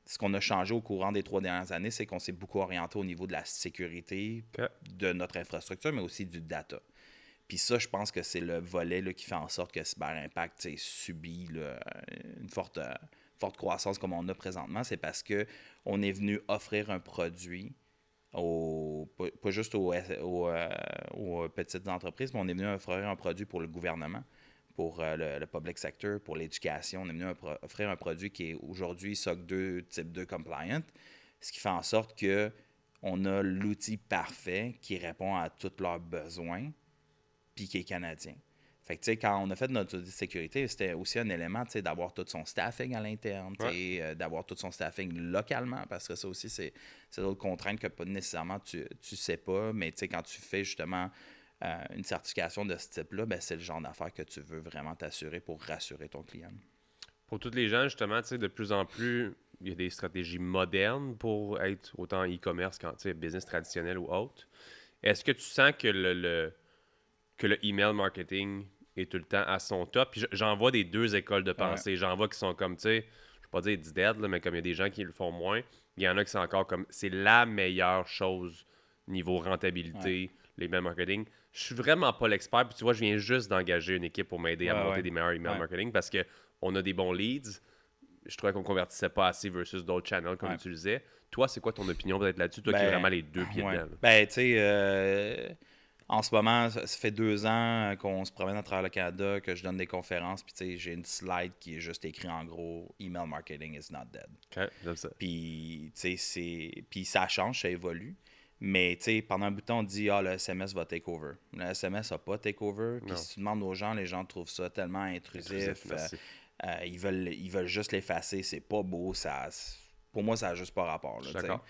ce qu'on a changé au courant des 3 dernières années, c'est qu'on s'est beaucoup orienté au niveau de la sécurité de notre infrastructure, mais aussi du data. Puis ça, je pense que c'est le volet là, qui fait en sorte que Cyber Impact subit là, une forte croissance comme on a présentement. C'est parce qu'on est venu offrir un produit pas juste aux petites entreprises, mais on est venu offrir un produit pour le gouvernement, pour le public sector, pour l'éducation. On est venu offrir un produit qui est aujourd'hui SOC 2 type 2 compliant, ce qui fait en sorte qu'on a l'outil parfait qui répond à tous leurs besoins, puis qui est canadien. Fait que, tu sais, quand on a fait notre audit de sécurité, c'était aussi un élément, tu sais, d'avoir tout son staffing à l'interne, d'avoir tout son staffing localement, parce que ça aussi, c'est d'autres contraintes que pas nécessairement tu sais pas, mais tu sais, quand tu fais justement une certification de ce type-là, ben, c'est le genre d'affaires que tu veux vraiment t'assurer pour rassurer ton client. Pour tous les gens, justement, tu sais, de plus en plus, il y a des stratégies modernes pour être autant e-commerce qu'en business traditionnel ou autre. Est-ce que tu sens que le email marketing est tout le temps à son top? Puis j'en vois des deux écoles de pensée. J'en vois qui sont comme, tu sais, je ne vais pas dire it's dead, là, mais comme il y a des gens qui le font moins, il y en a qui sont encore comme, c'est la meilleure chose niveau rentabilité, l'email marketing. Je suis vraiment pas l'expert. Puis tu vois, je viens juste d'engager une équipe pour m'aider à monter des meilleurs email marketing parce qu'on a des bons leads. Je trouvais qu'on convertissait pas assez versus d'autres channels qu'on utilisait. Toi, c'est quoi ton opinion peut-être là-dessus? Toi qui as vraiment les deux pieds dedans. Ben, tu sais, en ce moment, ça fait 2 ans qu'on se promène à travers le Canada, que je donne des conférences, puis tu sais, j'ai une slide qui est juste écrit en gros « Email marketing is not dead ». OK, j'aime ça. Puis, tu sais, puis ça change, ça évolue. Mais, tu sais, pendant un bout de temps, on dit « Ah, le SMS va take over ». Le SMS n'a pas take over. Puis si tu demandes aux gens, les gens trouvent ça tellement intrusif. Ils veulent juste l'effacer. C'est pas beau. Pour moi, ça n'a juste pas rapport. Là, d'accord.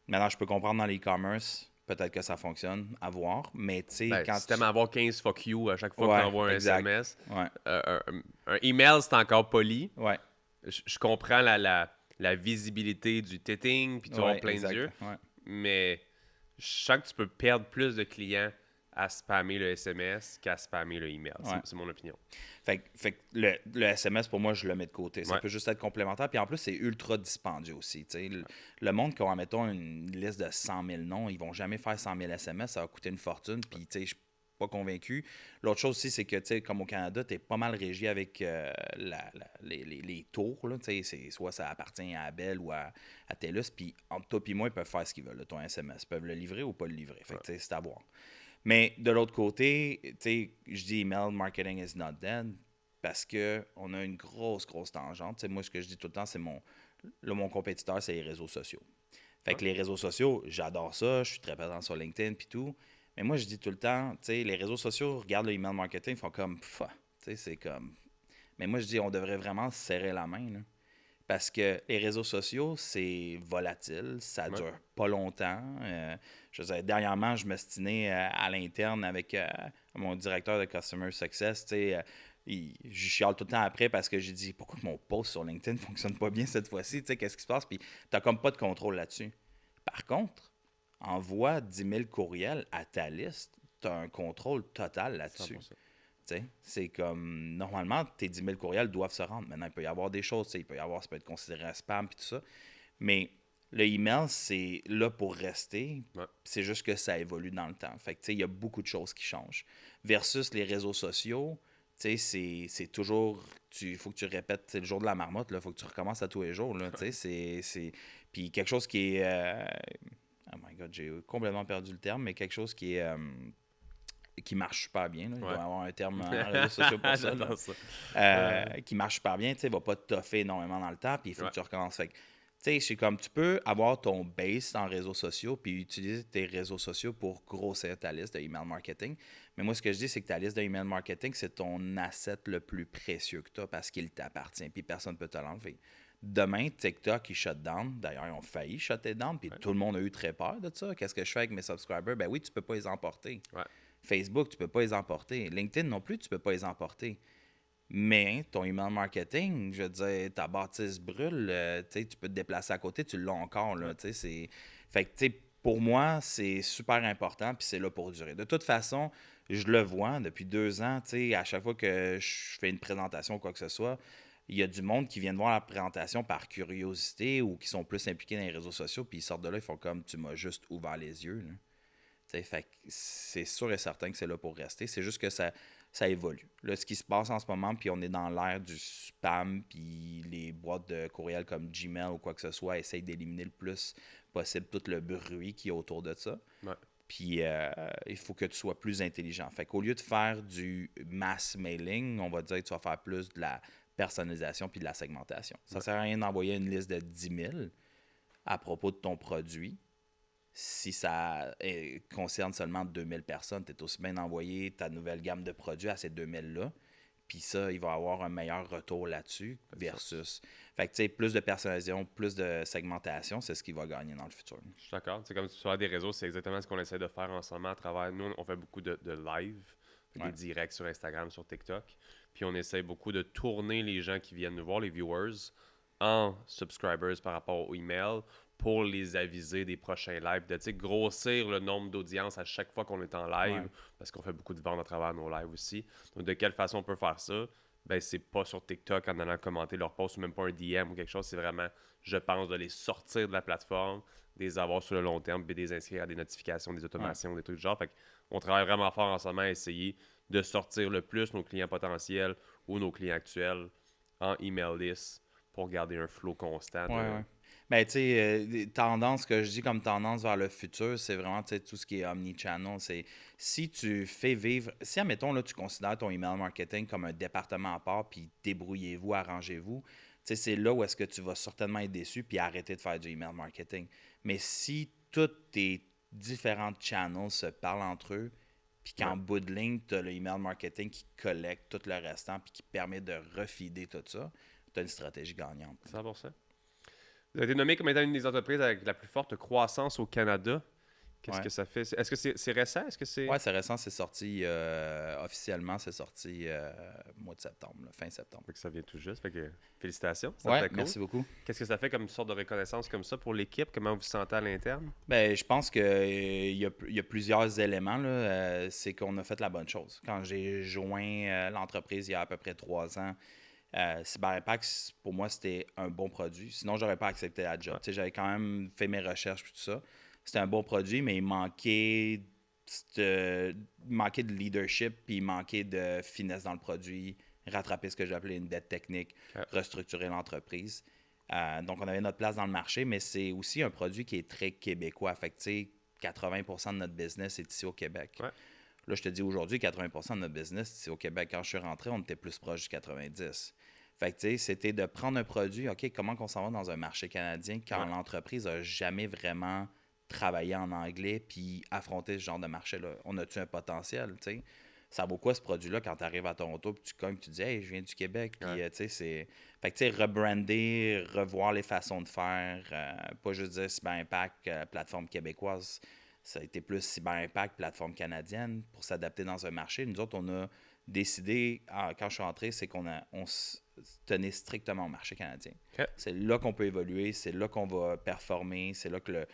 Maintenant, je peux comprendre dans l'e-commerce, peut-être que ça fonctionne, à voir. Mais tu sais, quand si t'aimes avoir 15 fuck you à chaque fois que tu envoies un exact. SMS, Ouais. un email, c'est encore poli. Ouais. Je comprends la visibilité du titting, puis tu vas plein de yeux. Ouais. Mais je sens que tu peux perdre plus de clients à spammer le SMS qu'à spammer le email. C'est mon opinion. Fait que le SMS, pour moi, je le mets de côté. Ça peut juste être complémentaire. Puis en plus, c'est ultra dispendieux aussi. Le monde qui a, mettons, une liste de 100 000 noms, ils vont jamais faire 100 000 SMS. Ça va coûter une fortune. Puis, tu sais, je suis pas convaincu. L'autre chose aussi, c'est que, tu sais, comme au Canada, tu es pas mal régi avec les tours. Là, soit ça appartient à Abel ou à TELUS. Puis entre toi et moi, ils peuvent faire ce qu'ils veulent, là, ton SMS. Ils peuvent le livrer ou pas le livrer. Fait que, tu sais, c'est à voir. Mais de l'autre côté, tu sais, je dis email marketing is not dead parce qu'on a une grosse tangente. T'sais, moi, ce que je dis tout le temps, c'est mon compétiteur, c'est les réseaux sociaux. Fait que les réseaux sociaux, j'adore ça. Je suis très présent sur LinkedIn puis tout. Mais moi, je dis tout le temps, tu sais, les réseaux sociaux regardent le email marketing, ils font comme, tu sais, c'est comme. Mais moi, je dis, on devrait vraiment se serrer la main, là. Parce que les réseaux sociaux, c'est volatile, ça dure pas longtemps. Je veux dire, dernièrement, je m'estinais à l'interne avec mon directeur de Customer Success. Je chiale tout le temps après parce que j'ai dit pourquoi mon post sur LinkedIn ne fonctionne pas bien cette fois-ci? Qu'est-ce qui se passe? Puis tu n'as comme pas de contrôle là-dessus. Par contre, envoie 10 000 courriels à ta liste, tu as un contrôle total là-dessus. 100%. C'est comme, normalement, tes 10 000 courriels doivent se rendre. Maintenant, il peut y avoir des choses, ça peut être considéré un spam et tout ça. Mais le email, c'est là pour rester. C'est juste que ça évolue dans le temps. Fait que, il y a beaucoup de choses qui changent. Versus les réseaux sociaux, c'est toujours, il faut que tu répètes, c'est le jour de la marmotte, il faut que tu recommences à tous les jours. Là, puis quelque chose qui est, oh my God, j'ai complètement perdu le terme, mais quelque chose qui marche super bien. Là. Il doit y avoir un terme en réseaux sociaux pour ça. Qui marche super bien. Tu ne vas pas te toffer énormément dans le temps, puis il faut que tu recommences. Fait Tu sais, c'est comme tu peux avoir ton base en réseaux sociaux puis utiliser tes réseaux sociaux pour grossir ta liste de email marketing. Mais moi, ce que je dis, c'est que ta liste de email marketing, c'est ton asset le plus précieux que tu as parce qu'il t'appartient puis personne ne peut te l'enlever. Demain, TikTok, il shut down. D'ailleurs, ils ont failli shutter down puis tout le monde a eu très peur de ça. Qu'est-ce que je fais avec mes subscribers? Ben oui, tu peux pas les emporter. Ouais. Facebook, tu peux pas les emporter. LinkedIn non plus, tu peux pas les emporter. Mais ton email marketing, je veux dire, ta bâtisse brûle, tu peux te déplacer à côté, tu l'as encore. Là, Fait que, tu sais, pour moi, c'est super important, puis c'est là pour durer. De toute façon, je le vois depuis 2 ans, à chaque fois que je fais une présentation ou quoi que ce soit, il y a du monde qui vient de voir la présentation par curiosité ou qui sont plus impliqués dans les réseaux sociaux, puis ils sortent de là, ils font comme tu m'as juste ouvert les yeux. Là. Fait que c'est sûr et certain que c'est là pour rester. C'est juste que ça évolue. Là, ce qui se passe en ce moment, puis on est dans l'ère du spam, puis les boîtes de courriel comme Gmail ou quoi que ce soit essayent d'éliminer le plus possible tout le bruit qui est autour de ça. Ouais. Puis il faut que tu sois plus intelligent. Fait qu'au lieu de faire du mass mailing, on va dire que tu vas faire plus de la personnalisation puis de la segmentation. Ça sert à rien d'envoyer une liste de 10 000 à propos de ton produit. Si ça concerne seulement 2000 personnes, tu es aussi bien d'envoyer ta nouvelle gamme de produits à ces 2000-là. Puis ça, il va avoir un meilleur retour là-dessus versus... Fait que tu sais, plus de personnalisation, plus de segmentation, c'est ce qui va gagner dans le futur. Je suis d'accord. C'est comme sur des réseaux, c'est exactement ce qu'on essaie de faire en ce moment à travers. Nous, on fait beaucoup de live, des directs sur Instagram, sur TikTok. Puis on essaie beaucoup de tourner les gens qui viennent nous voir, les viewers, en subscribers par rapport au email pour les aviser des prochains lives, de grossir le nombre d'audiences à chaque fois qu'on est en live, parce qu'on fait beaucoup de ventes à travers nos lives aussi. Donc, de quelle façon on peut faire ça? Ben, c'est pas sur TikTok en allant commenter leur post ou même pas un DM ou quelque chose. C'est vraiment, je pense, de les sortir de la plateforme, de les avoir sur le long terme, puis de les inscrire à des notifications, des automations, des trucs du genre. Fait qu'on travaille vraiment fort en ce moment à essayer de sortir le plus nos clients potentiels ou nos clients actuels en email list pour garder un flow constant. Ouais. Ben, tu sais, tendance que je dis comme tendance vers le futur, c'est vraiment tout ce qui est omnichannel. C'est si tu fais vivre, si admettons, là, tu considères ton email marketing comme un département à part, puis débrouillez-vous, arrangez-vous, c'est là où est-ce que tu vas certainement être déçu puis arrêter de faire du email marketing. Mais si tous tes différents channels se parlent entre eux, puis qu'en bout de ligne, tu as le email marketing qui collecte tout le restant puis qui permet de refider tout ça, tu as une stratégie gagnante. 100%. Vous avez été nommé comme étant une des entreprises avec la plus forte croissance au Canada. Qu'est-ce que ça fait? Est-ce que c'est récent? Est-ce que c'est... Oui, c'est récent. C'est sorti officiellement, c'est sorti mois de septembre, fin septembre. Fait que ça vient tout juste. Fait que félicitations. Oui, merci beaucoup. Qu'est-ce que ça fait comme une sorte de reconnaissance comme ça pour l'équipe? Comment vous vous sentez à l'interne? Ben, je pense qu'il y a plusieurs éléments. Là. C'est qu'on a fait la bonne chose. Quand j'ai joint l'entreprise il y a à peu près 3 ans, CyberImpact, pour moi, c'était un bon produit. Sinon, j'aurais pas accepté la job. J'avais quand même fait mes recherches et tout ça. C'était un bon produit, mais il manquait de leadership, puis il manquait de finesse dans le produit, rattraper ce que j'appelais une dette technique, restructurer l'entreprise. Donc, on avait notre place dans le marché, mais c'est aussi un produit qui est très québécois. Fait que, 80% de notre business est ici au Québec. Ouais. Là, je te dis aujourd'hui, 80% de notre business, c'est au Québec. Quand je suis rentré, on était plus proche du 90. Fait que, c'était de prendre un produit, OK, comment on s'en va dans un marché canadien quand l'entreprise n'a jamais vraiment travaillé en anglais puis affronter ce genre de marché-là. On a-tu un potentiel, tu sais? Ça vaut quoi ce produit-là quand tu arrives à Toronto puis tu cognes tu dis « Hey, je viens du Québec. » Puis, tu sais, c'est... Fait que, tu sais, rebrander, revoir les façons de faire, pas juste dire CyberImpact, plateforme québécoise. Ça a été plus CyberImpact, plateforme canadienne, pour s'adapter dans un marché. Nous autres, on a décidé, quand je suis entré, c'est qu'on se tenait strictement au marché canadien. Okay. C'est là qu'on peut évoluer, c'est là qu'on va performer, c'est là que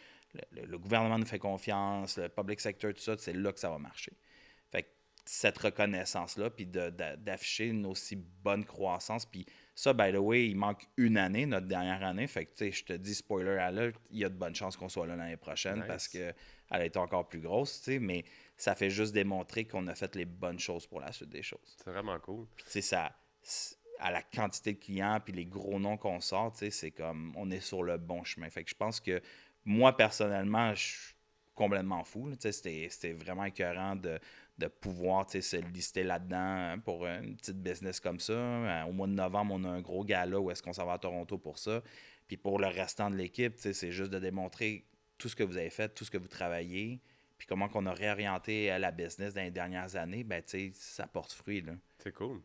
le gouvernement nous fait confiance, le public sector, tout ça, c'est là que ça va marcher. Fait que cette reconnaissance-là, puis d'afficher une aussi bonne croissance, puis ça, by the way, il manque une année, notre dernière année. Fait que, tu sais, je te dis, spoiler alert, il y a de bonnes chances qu'on soit là l'année prochaine parce qu'elle a été encore plus grosse, tu sais, mais ça fait juste démontrer qu'on a fait les bonnes choses pour la suite des choses. C'est vraiment cool. Puis, tu sais, ça, à la quantité de clients puis les gros noms qu'on sort, tu sais, c'est comme, on est sur le bon chemin. Fait que je pense que moi, personnellement, je suis complètement fou. Tu sais, c'était vraiment écœurant de pouvoir se lister là-dedans pour une petite business comme ça. Au mois de novembre, on a un gros gala où est-ce qu'on s'en va à Toronto pour ça. Puis pour le restant de l'équipe, c'est juste de démontrer tout ce que vous avez fait, tout ce que vous travaillez, puis comment qu'on a réorienté la business dans les dernières années, ben ça porte fruit, là. C'est cool.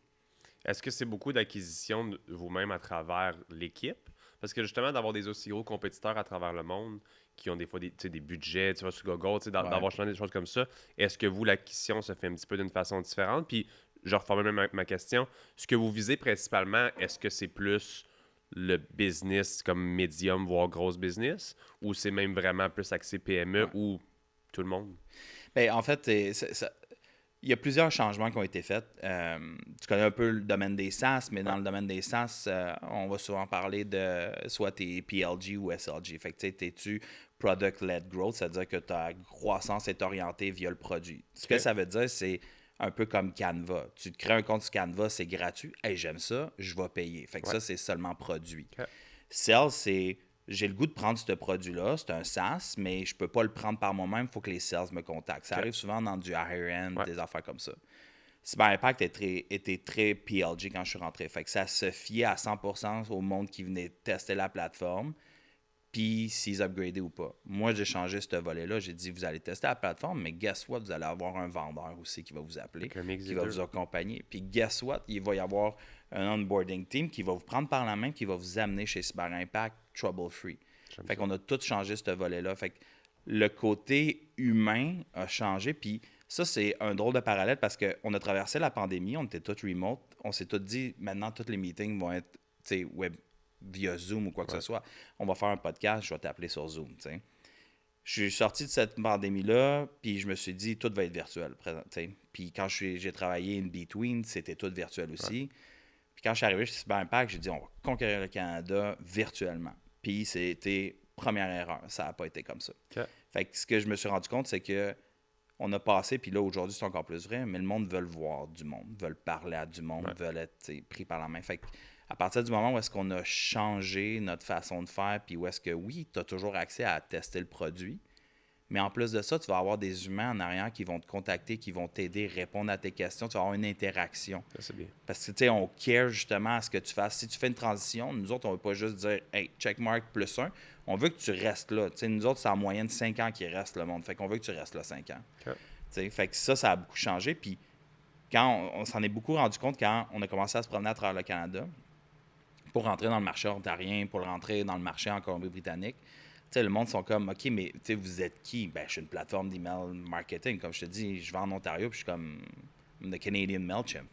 Est-ce que c'est beaucoup d'acquisition de vous-même à travers l'équipe? Parce que justement, d'avoir des aussi gros compétiteurs à travers le monde qui ont des fois des budgets, tu vois, sur Google, Ouais. d'avoir changé des choses comme ça, est-ce que vous, l'acquisition se fait un petit peu d'une façon différente? Puis, je reformule même ma question. Ce que vous visez principalement, est-ce que c'est plus le business comme médium, voire grosse business, ou c'est même vraiment plus axé PME ou tout le monde? Ben, en fait, il y a plusieurs changements qui ont été faits. Tu connais un peu le domaine des SaaS, mais dans le domaine des SaaS, on va souvent parler de soit t'es PLG ou SLG. Fait que tu sais, t'es-tu Product-Led Growth, c'est-à-dire que ta croissance est orientée via le produit. Ce que ça veut dire, c'est un peu comme Canva. Tu te crées un compte sur Canva, c'est gratuit. Hey, j'aime ça, je vais payer. Fait que ça, c'est seulement produit. Sales, c'est j'ai le goût de prendre ce produit-là, c'est un SaaS, mais je peux pas le prendre par moi-même, il faut que les sales me contactent. Ça arrive souvent dans du higher-end, des affaires comme ça. Cyber Impact était très PLG quand je suis rentré. Fait que ça se fiait à 100% au monde qui venait tester la plateforme, puis s'ils upgradaient ou pas. Moi, j'ai changé ce volet-là. J'ai dit, vous allez tester la plateforme, mais guess what? Vous allez avoir un vendeur aussi qui va vous appeler, qui va vous accompagner. Puis guess what? Il va y avoir un onboarding team qui va vous prendre par la main, qui va vous amener chez Cyber Impact trouble-free. Fait qu'on a tout changé ce volet-là. Fait que le côté humain a changé, puis ça, c'est un drôle de parallèle parce qu'on a traversé la pandémie, on était tous remote, on s'est tous dit, maintenant, tous les meetings vont être web via Zoom ou quoi que ce soit. On va faire un podcast, je vais t'appeler sur Zoom, t'sais. Je suis sorti de cette pandémie-là, puis je me suis dit, tout va être virtuel. Puis quand j'ai travaillé in between, c'était tout virtuel aussi. Puis quand je suis arrivé chez Cyber Impact, j'ai dit, on va conquérir le Canada virtuellement. Puis c'était première erreur, ça n'a pas été comme ça. Fait que ce que je me suis rendu compte, c'est que on a passé, puis là, aujourd'hui, c'est encore plus vrai, mais le monde veut voir du monde, veut parler à du monde, veut être pris par la main. Fait que à partir du moment où est-ce qu'on a changé notre façon de faire, puis où est-ce que, oui, tu as toujours accès à tester le produit, mais en plus de ça, tu vas avoir des humains en arrière qui vont te contacter, qui vont t'aider, répondre à tes questions, tu vas avoir une interaction. Ça, c'est bien. Parce que, tu sais, on care justement à ce que tu fasses. Si tu fais une transition, nous autres, on ne veut pas juste dire « Hey, checkmark plus 1 ». On veut que tu restes là. Tu sais, nous autres, c'est en moyenne 5 ans qui reste le monde. Fait qu'on veut que tu restes là 5 ans. Tu sais, fait que ça a beaucoup changé. Puis quand on s'en est beaucoup rendu compte quand on a commencé à se promener à travers le Canada pour rentrer dans le marché ontarien, pour rentrer dans le marché en Colombie-Britannique, tu sais, le monde sont comme, OK, mais vous êtes qui? Ben, je suis une plateforme d'email marketing. Comme je te dis, je vais en Ontario, puis je suis comme the Canadian MailChimp.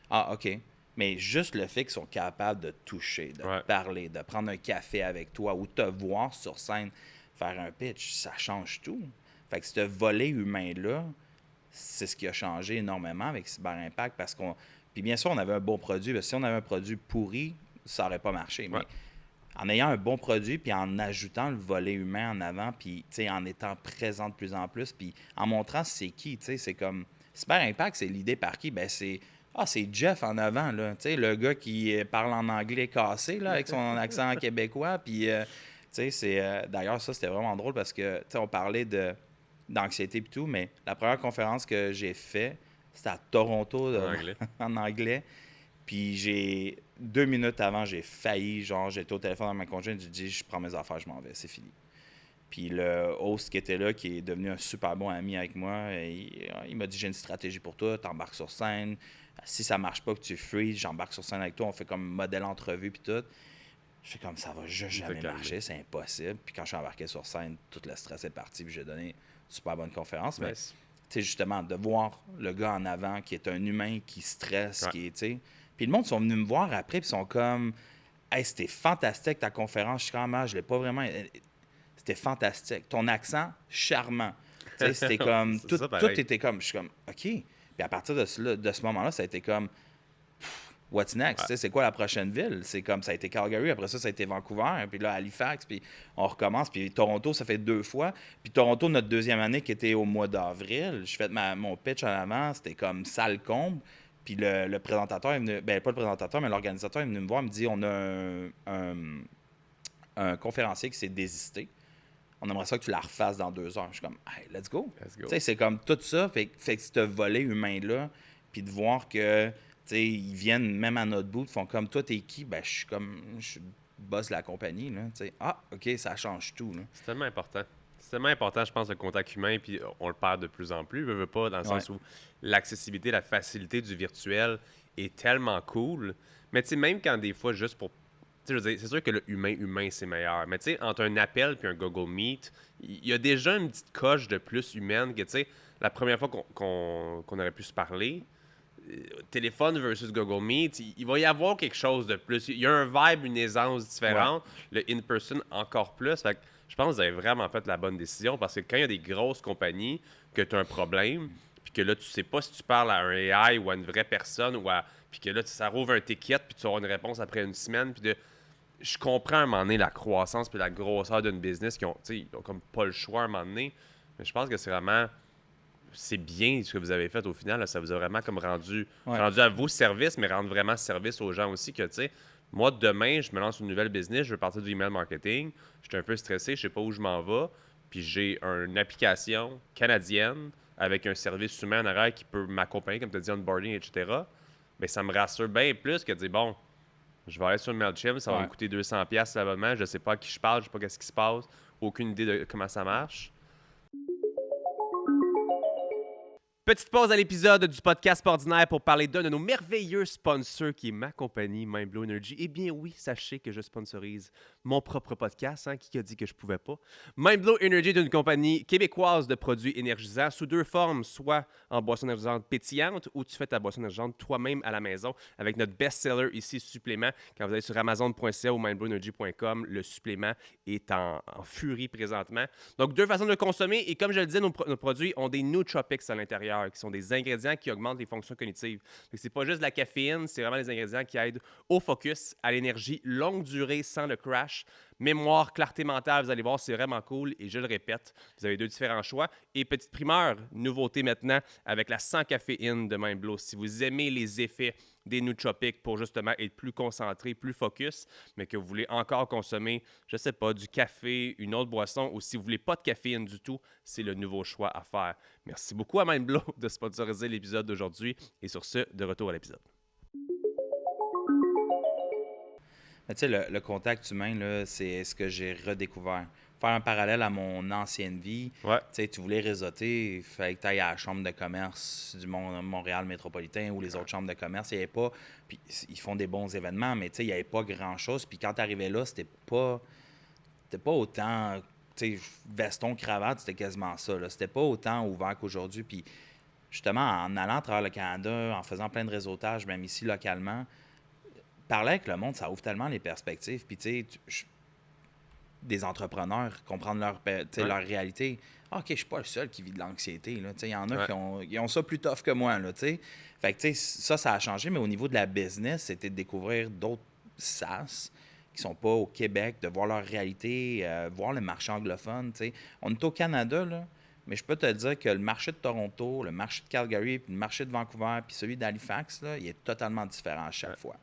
Ah, OK. Mais juste le fait qu'ils sont capables de toucher, de parler, de prendre un café avec toi ou te voir sur scène faire un pitch, ça change tout. Fait que ce volet humain-là, c'est ce qui a changé énormément avec Cyber Impact parce qu'on. Puis bien sûr, on avait un bon produit. Parce que si on avait un produit pourri, ça n'aurait pas marché. Mais en ayant un bon produit, puis en ajoutant le volet humain en avant, puis en étant présent de plus en plus, puis en montrant c'est qui, c'est comme. Cyber Impact, c'est l'idée par qui? Ben c'est. Ah, c'est Jeff en avant, là. Tu sais, le gars qui parle en anglais cassé, là, avec son accent québécois. Puis, tu sais, c'est. D'ailleurs, ça, c'était vraiment drôle parce que, tu sais, on parlait d'anxiété et tout, mais la première conférence que j'ai faite, c'était à Toronto, en anglais. Puis, 2 minutes avant, j'ai failli, genre, j'étais au téléphone avec ma conjointe, j'ai dit, je prends mes affaires, je m'en vais, c'est fini. Puis le host qui était là, qui est devenu un super bon ami avec moi, il m'a dit, j'ai une stratégie pour toi, t'embarques sur scène. Si ça marche pas, que tu freezes, j'embarque sur scène avec toi, on fait comme modèle entrevue, puis tout. Je fais comme, ça va juste jamais marcher, c'est impossible. Puis quand je suis embarqué sur scène, tout le stress est parti, puis j'ai donné une super bonne conférence. Mais, tu sais, justement, de voir le gars en avant, qui est un humain, qui stresse, qui est, tu sais. Puis le monde sont venus me voir après, puis sont comme, hey, c'était fantastique ta conférence, je suis comme, je l'ai pas vraiment. C'était fantastique. Ton accent, charmant. Tu sais, c'était comme, tout était comme, je suis comme, OK. Puis à partir de ce moment-là, ça a été comme, what's next? C'est quoi la prochaine ville? C'est comme, ça a été Calgary, après ça a été Vancouver, puis là, Halifax, puis on recommence. Puis Toronto, ça fait 2 fois. Puis Toronto, notre deuxième année qui était au mois d'avril, je fais mon pitch en avant, c'était comme salle comble. Puis le présentateur est venu, ben pas le présentateur, mais l'organisateur est venu me voir, il me dit, on a un conférencier qui s'est désisté. On aimerait ça que tu la refasses dans 2 heures. Je suis comme, hey, let's go. Tu sais, c'est comme tout ça. Fait que ce volet humain-là, puis de voir que, tu sais, ils viennent même à notre bout, ils font comme, toi, t'es qui? Ben, je suis comme, boss de la compagnie, là, tu sais. Ah, OK, ça change tout, là. C'est tellement important. C'est tellement important, je pense, le contact humain, puis on le perd de plus en plus, veut pas, dans le Ouais, sens où l'accessibilité, la facilité du virtuel est tellement cool. Mais tu sais, même quand des fois, juste pour. Tu sais, je veux dire, c'est sûr que le humain, c'est meilleur. Mais tu sais, entre un appel puis un Google Meet, il y a déjà une petite coche de plus humaine que, tu sais, la première fois qu'on aurait pu se parler, téléphone versus Google Meet, il va y avoir quelque chose de plus. Il y a un vibe, une aisance ouais, différente. Le in-person encore plus. Fait que je pense que vous avez vraiment fait la bonne décision parce que quand il y a des grosses compagnies que tu as un problème, puis que là, tu sais pas si tu parles à un AI ou à une vraie personne, puis que là, ça rouvre un ticket, puis tu auras une réponse après une semaine, puis de. Je comprends à un moment donné la croissance puis la grosseur d'une business qui ont, tu sais, ils ont comme pas le choix à un moment donné. Mais je pense que c'est bien ce que vous avez fait au final. Là. Ça vous a vraiment comme ouais. rendu à vos services, mais rendre vraiment service aux gens aussi que, tu sais, moi, demain, je me lance une nouvelle business, je veux partir du email marketing, je suis un peu stressé, je sais pas où je m'en vais, puis j'ai une application canadienne avec un service humain en arrière qui peut m'accompagner, comme tu as dit, onboarding, etc. Mais ça me rassure bien plus que de dire, bon, je vais aller sur MailChimp, ça va me Ouais. coûter 200$ l'abonnement, je sais pas à qui je parle, je sais pas qu'est-ce qui se passe, aucune idée de comment ça marche. Petite pause à l'épisode du podcast ordinaire pour parler d'un de nos merveilleux sponsors qui est ma compagnie, MindBlow Energy. Eh bien oui, sachez que je sponsorise mon propre podcast, hein, qui a dit que je pouvais pas. MindBlow Energy est une compagnie québécoise de produits énergisants sous deux formes, soit en boisson énergisante pétillante ou tu fais ta boisson énergisante toi-même à la maison avec notre best-seller ici, supplément. Quand vous allez sur amazon.ca ou mindblowenergy.com, le supplément est en furie présentement. Donc, deux façons de le consommer. Et comme je le disais, nos produits ont des nootropics à l'intérieur, qui sont des ingrédients qui augmentent les fonctions cognitives. C'est pas juste de la caféine, c'est vraiment des ingrédients qui aident au focus, à l'énergie longue durée sans le crash. Mémoire, clarté mentale, vous allez voir, c'est vraiment cool. Et je le répète, vous avez deux différents choix. Et petite primeur, nouveauté maintenant, avec la sans caféine de MindBlow. Si vous aimez les effets des nootropics pour justement être plus concentré, plus focus, mais que vous voulez encore consommer, je sais pas, du café, une autre boisson, ou si vous voulez pas de caféine du tout, c'est le nouveau choix à faire. Merci beaucoup à MindBlow de sponsoriser l'épisode d'aujourd'hui. Et sur ce, de retour à l'épisode. Mais tu sais, le contact humain, là, c'est ce que j'ai redécouvert. Faire un parallèle à mon ancienne vie, Ouais, tu sais, tu voulais réseauter, il fallait que tu ailles à la chambre de commerce du Montréal métropolitain ou les autres chambres de commerce. Il n'y avait pas. Puis ils font des bons événements, mais tu sais, il n'y avait pas grand-chose. Puis quand tu arrivais là, c'était pas autant. Tu sais, veston, cravate, c'était quasiment ça. Là. C'était pas autant ouvert qu'aujourd'hui. Puis justement, en allant à travers le Canada, en faisant plein de réseautage, même ici localement, parler avec le monde, ça ouvre tellement les perspectives. Puis, tu sais, des entrepreneurs, comprendre ouais, leur réalité. Ah, OK, je suis pas le seul qui vit de l'anxiété. Là. Tu sais, il y en a ouais. qui ont ça plus tough que moi. Là, tu sais. Fait que, tu sais, ça a changé. Mais au niveau de la business, c'était de découvrir d'autres SaaS qui sont pas au Québec, de voir leur réalité, voir le marché anglophone. Tu sais. On est au Canada, là. Mais je peux te dire que le marché de Toronto, le marché de Calgary, puis le marché de Vancouver, puis celui d'Halifax, là, il est totalement différent à chaque Ouais. fois.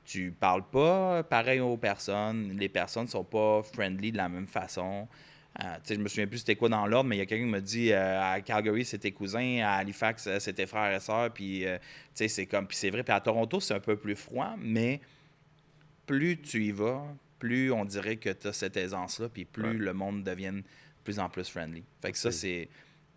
Tu parles pas pareil aux personnes. Les personnes sont pas friendly de la même façon. Tu sais, je me souviens plus c'était quoi dans l'ordre, mais il y a quelqu'un qui me dit à Calgary, c'était cousins, à Halifax, c'était frères et sœurs, puis tu sais, c'est comme, puis c'est vrai. Puis à Toronto, c'est un peu plus froid, mais plus tu y vas, plus on dirait que tu as cette aisance-là, puis Ouais. plus le monde devient de plus en plus friendly. Fait que ça, C'est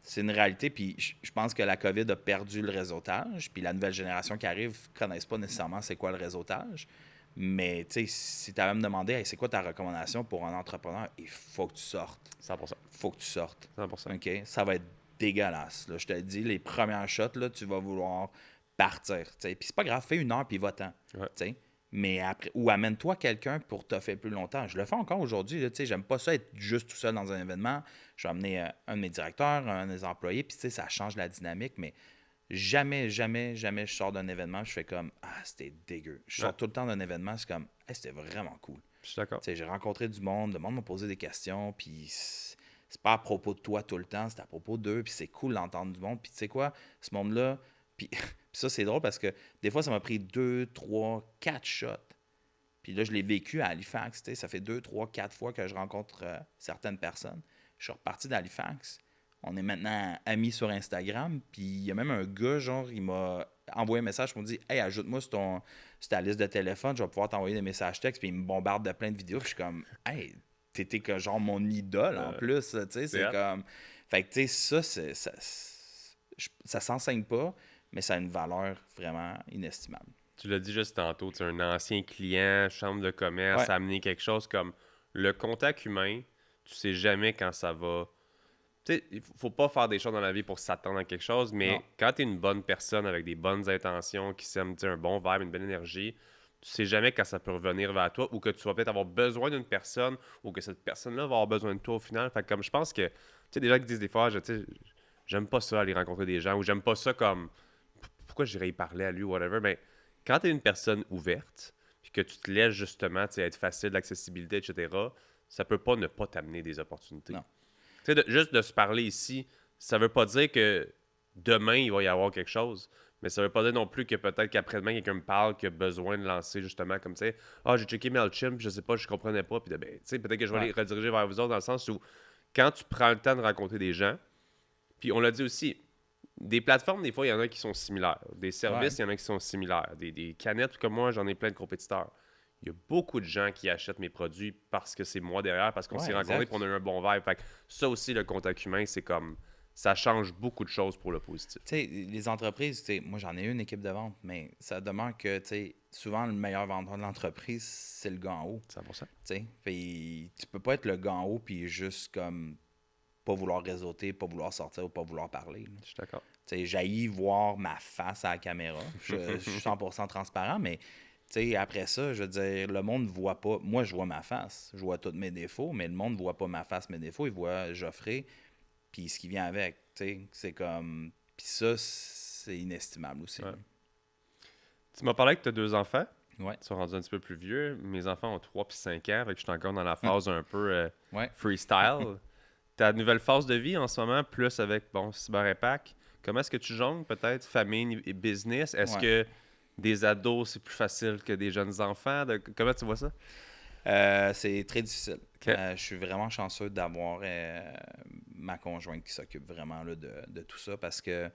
c'est une réalité, puis je pense que la COVID a perdu le réseautage, puis la nouvelle génération qui arrive ne connaissent pas nécessairement c'est quoi le réseautage. Mais tu sais, si tu as même demandé hey, c'est quoi ta recommandation pour un entrepreneur, il faut que tu sortes. 100%. Faut que tu sortes. 100%. OK? Ça va être dégueulasse. Là. Je te le dis, les premières shots, là, tu vas vouloir partir. Puis c'est pas grave, fais une heure puis va-t'en. Ouais. T'sais. Mais après, ou amène-toi quelqu'un pour te faire plus longtemps. Je le fais encore aujourd'hui. Là, j'aime pas ça être juste tout seul dans un événement. Je vais amener un de mes directeurs, un des employés, puis ça change la dynamique, mais jamais, jamais, jamais je sors d'un événement, je fais comme ah, c'était dégueu. Je Ouais. sors tout le temps d'un événement, c'est comme hey, c'était vraiment cool. Je suis d'accord. J'ai rencontré du monde, le monde m'a posé des questions, puis c'est pas à propos de toi tout le temps, c'est à propos d'eux, puis c'est cool d'entendre du monde. Puis tu sais quoi, ce monde-là, puis ça c'est drôle parce que des fois ça m'a pris 2, 3, 4 shots. Puis là, je l'ai vécu à Halifax, ça fait 2, 3, 4 fois que je rencontre certaines personnes. Je suis reparti d'Halifax. On est maintenant amis sur Instagram. Puis il y a même un gars, genre, il m'a envoyé un message pour me dire Hey, ajoute-moi sur ta liste de téléphone, je vais pouvoir t'envoyer des messages textes. Puis il me bombarde de plein de vidéos. Puis je suis comme Hey, t'étais que genre mon idole en plus. Tu sais, c'est hot. comme. Fait que, tu sais, ça s'enseigne pas, mais ça a une valeur vraiment inestimable. Tu l'as dit juste tantôt, tu es un ancien client, chambre de commerce, Ouais. amener quelque chose comme le contact humain, tu sais jamais quand ça va. Tu sais, il faut pas faire des choses dans la vie pour s'attendre à quelque chose, Non. mais quand tu es une bonne personne avec des bonnes intentions, qui sème tu sais, un bon vibe, une bonne énergie, tu sais jamais quand ça peut revenir vers toi ou que tu vas peut-être avoir besoin d'une personne ou que cette personne-là va avoir besoin de toi au final. Fait que comme je pense que, tu sais, des gens qui disent des fois, tu sais, j'aime pas ça aller rencontrer des gens ou j'aime pas ça comme, pourquoi j'irais y parler à lui ou whatever, mais quand tu es une personne ouverte, puis que tu te laisses justement tu sais, être facile, l'accessibilité, etc., ça peut pas ne pas t'amener des opportunités. Non. Tu sais, juste de se parler ici, ça veut pas dire que demain, il va y avoir quelque chose, mais ça veut pas dire non plus que peut-être qu'après-demain, quelqu'un me parle qui a besoin de lancer justement comme, tu sais, ah, j'ai checké MailChimp, je sais pas, je comprenais pas, puis ben, tu sais, peut-être que je vais les Ouais. rediriger vers vous autres dans le sens où quand tu prends le temps de rencontrer des gens, puis on l'a dit aussi, des plateformes, des fois, il y en a qui sont similaires. Des Ouais. services, il y en a qui sont similaires. Des canettes, comme moi, j'en ai plein de compétiteurs. Il y a beaucoup de gens qui achètent mes produits parce que c'est moi derrière, parce qu'on Ouais, s'est rencontrés et exact. qu'on a eu un bon vibe. Fait que ça aussi, le contact humain, c'est comme... Ça change beaucoup de choses pour le positif. Tu sais, les entreprises, tu sais, moi j'en ai eu une équipe de vente, mais ça demeure que, tu sais, souvent le meilleur vendeur de l'entreprise, c'est le gars en haut. 100%. Tu sais, puis tu peux pas être le gars en haut puis juste comme pas vouloir réseauter, pas vouloir sortir ou pas vouloir parler. Là. Je suis d'accord. Tu sais, j'haïs voir ma face à la caméra. Je suis 100% transparent, mais tu sais, après ça, je veux dire, le monde ne voit pas. Moi, je vois ma face. Je vois tous mes défauts, mais le monde ne voit pas ma face, mes défauts. Il voit Geoffrey, puis ce qui vient avec. Tu sais, c'est comme. Puis ça, c'est inestimable aussi. Ouais. Tu m'as parlé que tu as 2 enfants. Ouais. Ils sont rendus un petit peu plus vieux. Mes enfants ont 3 puis 5 ans. Fait que je suis encore dans la phase un peu Ouais. freestyle. Ta nouvelle phase de vie en ce moment, plus avec, bon, Cyber Impact. Comment est-ce que tu jongles peut-être famille et business? Est-ce Ouais. que des ados, c'est plus facile que des jeunes enfants? Comment tu vois ça? C'est très difficile. OK. Je suis vraiment chanceux d'avoir ma conjointe qui s'occupe vraiment là, de tout ça parce que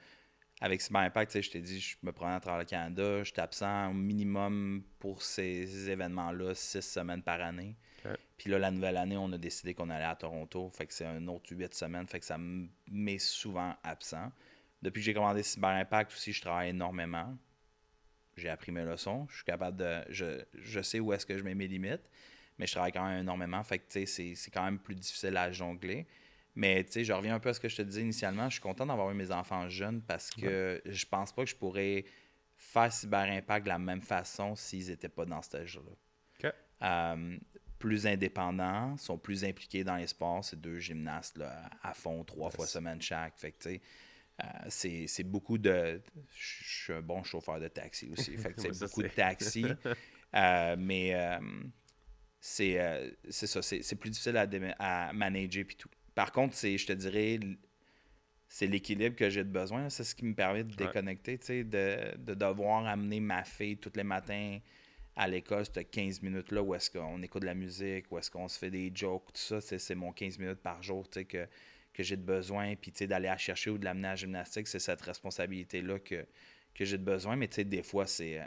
avec Cyber Impact, tu sais, je t'ai dit, je me promène à travers le Canada, je suis absent au minimum pour ces événements-là 6 semaines par année. OK. Puis là, la nouvelle année, on a décidé qu'on allait à Toronto, fait que c'est un autre 8 semaines, fait que ça me met souvent absent. Depuis que j'ai commandé Cyber Impact aussi, je travaille énormément. J'ai appris mes leçons, je suis capable de... Je sais où est-ce que je mets mes limites, mais je travaille quand même énormément, fait que tu sais, c'est quand même plus difficile à jongler. Mais tu sais, je reviens un peu à ce que je te disais initialement, je suis content d'avoir eu mes enfants jeunes parce que je pense pas que je pourrais faire Cyber Impact de la même façon s'ils n'étaient pas dans cet âge-là. OK. Plus indépendants, sont plus impliqués dans les sports, c'est 2 gymnastes là, à fond, 3 fois semaine chaque. Fait que tu sais, c'est beaucoup de. Je suis un bon chauffeur de taxi aussi. Fait que Ouais, c'est ça, beaucoup de c'est- taxi. Mais c'est ça. C'est plus difficile à manager puis tout. Par contre, je te dirais, c'est l'équilibre que j'ai de besoin. C'est ce qui me permet de Ouais. déconnecter, tu sais, de devoir amener ma fille tous les matins à l'école, cette 15 minutes-là où est-ce qu'on écoute de la musique, où est-ce qu'on se fait des jokes, tout ça, c'est mon 15 minutes par jour, tu sais, que j'ai de besoin. Puis, tu sais, d'aller la chercher ou de l'amener à la gymnastique, c'est cette responsabilité-là que j'ai de besoin. Mais, tu sais, des fois, c'est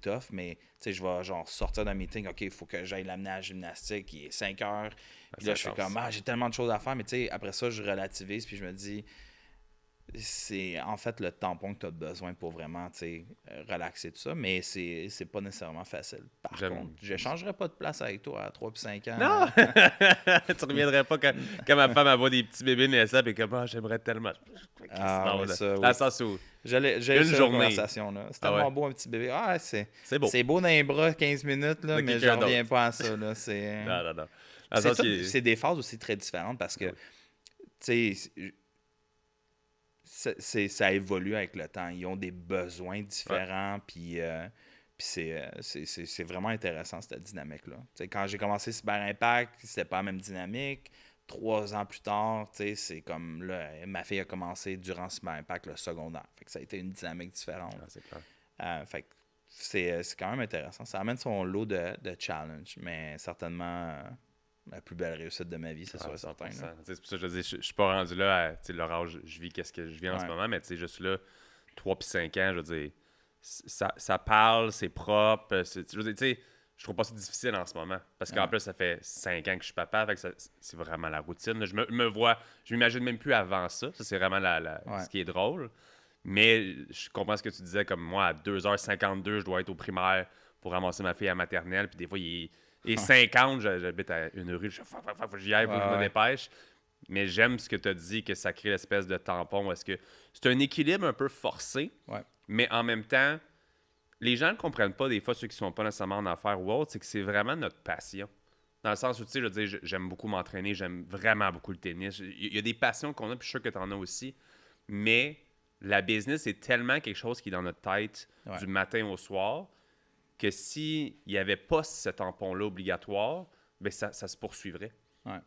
tough. Mais, tu sais, je vais, genre, sortir d'un meeting, OK, il faut que j'aille l'amener à la gymnastique, il est 5 heures. Puis là, je fais comme, j'ai tellement de choses à faire. Mais, tu sais, après ça, je relativise, puis je me dis, c'est en fait le tampon que tu as besoin pour vraiment relaxer tout ça, mais c'est pas nécessairement facile. Par contre, je ne changerais pas de place avec toi à 3 puis 5 ans. Non! Tu reviendrais pas quand ma femme elle voit des petits bébés naissants et comme j'aimerais tellement. Ah, Non, ouais, ça, dans oui. le sens où J'ai eu une cette journée. conversation-là. C'est Ah tellement ouais. beau un petit bébé. Ah, C'est beau. c'est beau dans les bras 15 minutes, là, De mais je quelqu'un reviens d'autre. pas à ça. Là. C'est Non, non, non. Dans le sens qu'il- c'est des phases aussi très différentes parce que, Oui. tu sais, ça évolue avec le temps. Ils ont des besoins différents, puis c'est vraiment intéressant, cette dynamique-là. Tu sais, quand j'ai commencé Cyber Impact, c'était pas la même dynamique. 3 ans plus tard, tu sais, c'est comme là, ma fille a commencé durant Cyber Impact le secondaire. Fait que ça a été une dynamique différente. Ah, c'est clair. Fait que c'est quand même intéressant. Ça amène son lot de challenge, mais certainement, la plus belle réussite de ma vie, c'est sûr et certain. C'est pour ça que je dis, je suis pas rendu là à leur âge, je vis qu'est-ce que je vis en ce moment, mais je suis là 3 puis 5 ans, je veux dire, ça parle, c'est propre, je veux dire, tu sais, je trouve pas ça difficile en ce moment. Parce qu'en plus, ça fait 5 ans que je suis papa, fait que c'est vraiment la routine. Là. Je me vois, je m'imagine même plus avant ça. Ça, c'est vraiment ce qui est drôle. Mais je comprends ce que tu disais, comme moi, à 2h52, je dois être au primaire pour ramasser ma fille à la maternelle. Puis des fois, il est 50, j'habite à une rue, je fais, faut que j'y aille, faut que je me dépêche. Mais j'aime ce que tu as dit, que ça crée l'espèce de tampon. Est-ce que c'est un équilibre un peu forcé, mais en même temps, les gens ne comprennent pas des fois, ceux qui ne sont pas nécessairement en affaires ou autre, c'est que c'est vraiment notre passion. Dans le sens où, tu sais, je veux dire, j'aime beaucoup m'entraîner, j'aime vraiment beaucoup le tennis. Il y a des passions qu'on a, puis je suis sûr que tu en as aussi. Mais la business est tellement quelque chose qui est dans notre tête du matin au soir que s'il n'y avait pas ce tampon-là obligatoire, bien, ça se poursuivrait.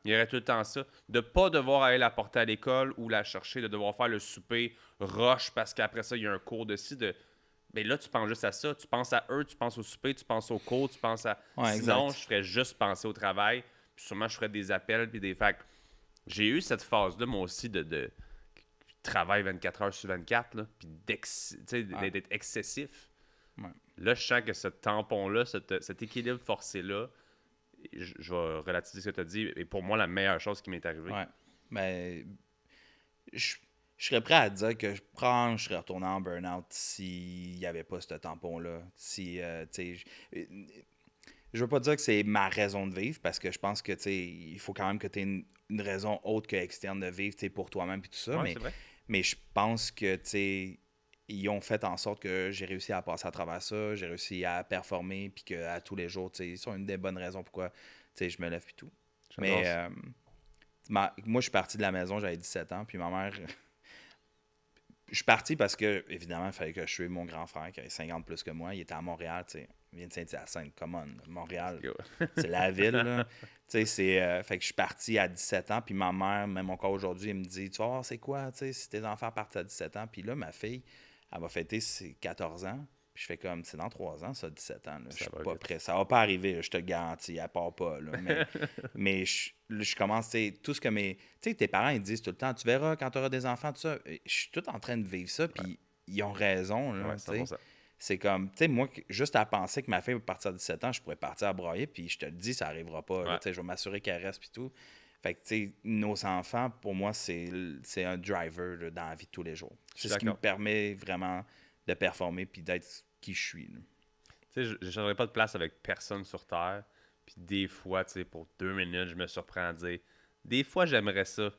Il y aurait tout le temps ça. De ne pas devoir aller la porter à l'école ou la chercher, de devoir faire le souper roche parce qu'après ça, il y a un cours dessus. Mais là, tu penses juste à ça. Tu penses à eux, tu penses au souper, tu penses au cours, tu penses à... Sinon, je ferais juste penser au travail. Puis sûrement, je ferais des appels puis des facs. J'ai eu cette phase-là, moi aussi, de travail 24 heures sur 24, là, puis d'être excessif. Là, je sens que ce tampon-là, cet équilibre forcé-là, je vais relativiser ce que tu as dit, est pour moi la meilleure chose qui m'est arrivée. Mais je serais prêt à dire que je serais retourné en burn-out s'il n'y avait pas ce tampon-là. Je veux pas dire que c'est ma raison de vivre, parce que je pense que il faut quand même que tu aies une raison autre que externe de vivre pour toi-même et tout ça. Mais je pense que ils ont fait en sorte que j'ai réussi à passer à travers ça, j'ai réussi à performer, puis qu'à tous les jours, ils sont une des bonnes raisons pourquoi je me lève et tout. Mais moi, je suis parti de la maison, j'avais 17 ans, puis ma mère... Je suis parti parce que, évidemment, il fallait que je suive mon grand frère qui avait 50 plus que moi. Il était à Montréal, il vient de Saint-Hyacinthe, come on. Montréal, c'est la ville, là. Fait que je suis parti à 17 ans, puis ma mère, même encore aujourd'hui, elle me dit, tu vas voir, c'est quoi, si tes enfants partent à 17 ans. Puis là, ma fille, elle va fêter ses 14 ans. Puis je fais comme, c'est dans 3 ans, ça, 17 ans. Là. Je suis pas prêt. Ça va pas arriver, je te le garantis, elle part pas. Là. Mais je commence, tout ce que tes parents, ils disent tout le temps, tu verras quand tu auras des enfants, tout ça. Je suis tout en train de vivre ça, puis ils ont raison. Là, c'est comme, moi, juste à penser que ma fille va partir à 17 ans, je pourrais partir à broyer, puis je te le dis, ça arrivera pas. Là, je vais m'assurer qu'elle reste, puis tout. Fait que, nos enfants, pour moi, c'est un driver là, dans la vie de tous les jours. C'est ce qui me permet vraiment de performer, puis d'être qui je suis. Tu sais, je ne changerais pas de place avec personne sur Terre. Puis des fois, tu sais, pour 2 minutes, je me surprends à dire, des fois, j'aimerais ça,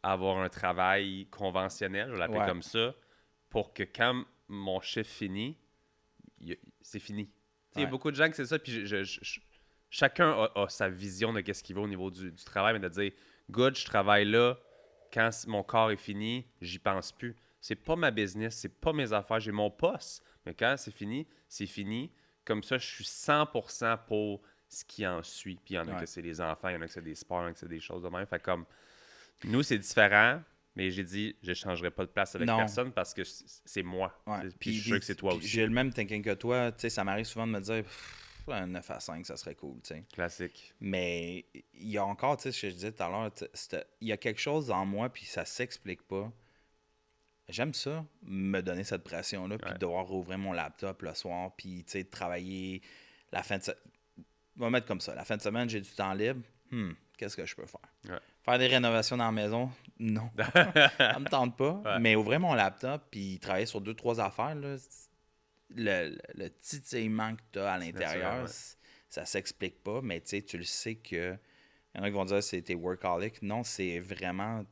avoir un travail conventionnel, je vais l'appeler comme ça, pour que quand mon chiffre finit, c'est fini. Il y a beaucoup de gens que c'est ça, puis chacun a sa vision de ce qu'il veut au niveau du travail, mais de dire, good, je travaille là, quand mon corps est fini, j'y pense plus. C'est pas ma business, c'est pas mes affaires, j'ai mon poste. Mais quand c'est fini, c'est fini. Comme ça, je suis 100% pour ce qui en suit. Puis il y en a que c'est les enfants, il y en a que c'est des sports, il y en a que c'est des choses de même. Fait comme, nous, c'est différent, mais j'ai dit, je ne changerai pas de place avec personne parce que c'est moi. Puis je suis sûr que c'est toi aussi. J'ai le même thinking que toi. Ça m'arrive souvent de me dire, un 9 à 5, ça serait cool. T'sais. Classique. Mais il y a encore, ce que je disais tout à l'heure, il y a quelque chose en moi, puis ça s'explique pas. J'aime ça, me donner cette pression-là, puis de devoir rouvrir mon laptop le soir, puis travailler la fin de semaine. On va mettre comme ça. La fin de semaine, j'ai du temps libre. Qu'est-ce que je peux faire? Faire des rénovations dans la maison? Non. Ça me tente pas. Mais ouvrir mon laptop, puis travailler sur 2-3 affaires, là, le titillement que tu as à l'intérieur, ça s'explique pas, mais tu le sais que. Il y en a qui vont dire que c'est tes workaholics. Non, c'est vraiment,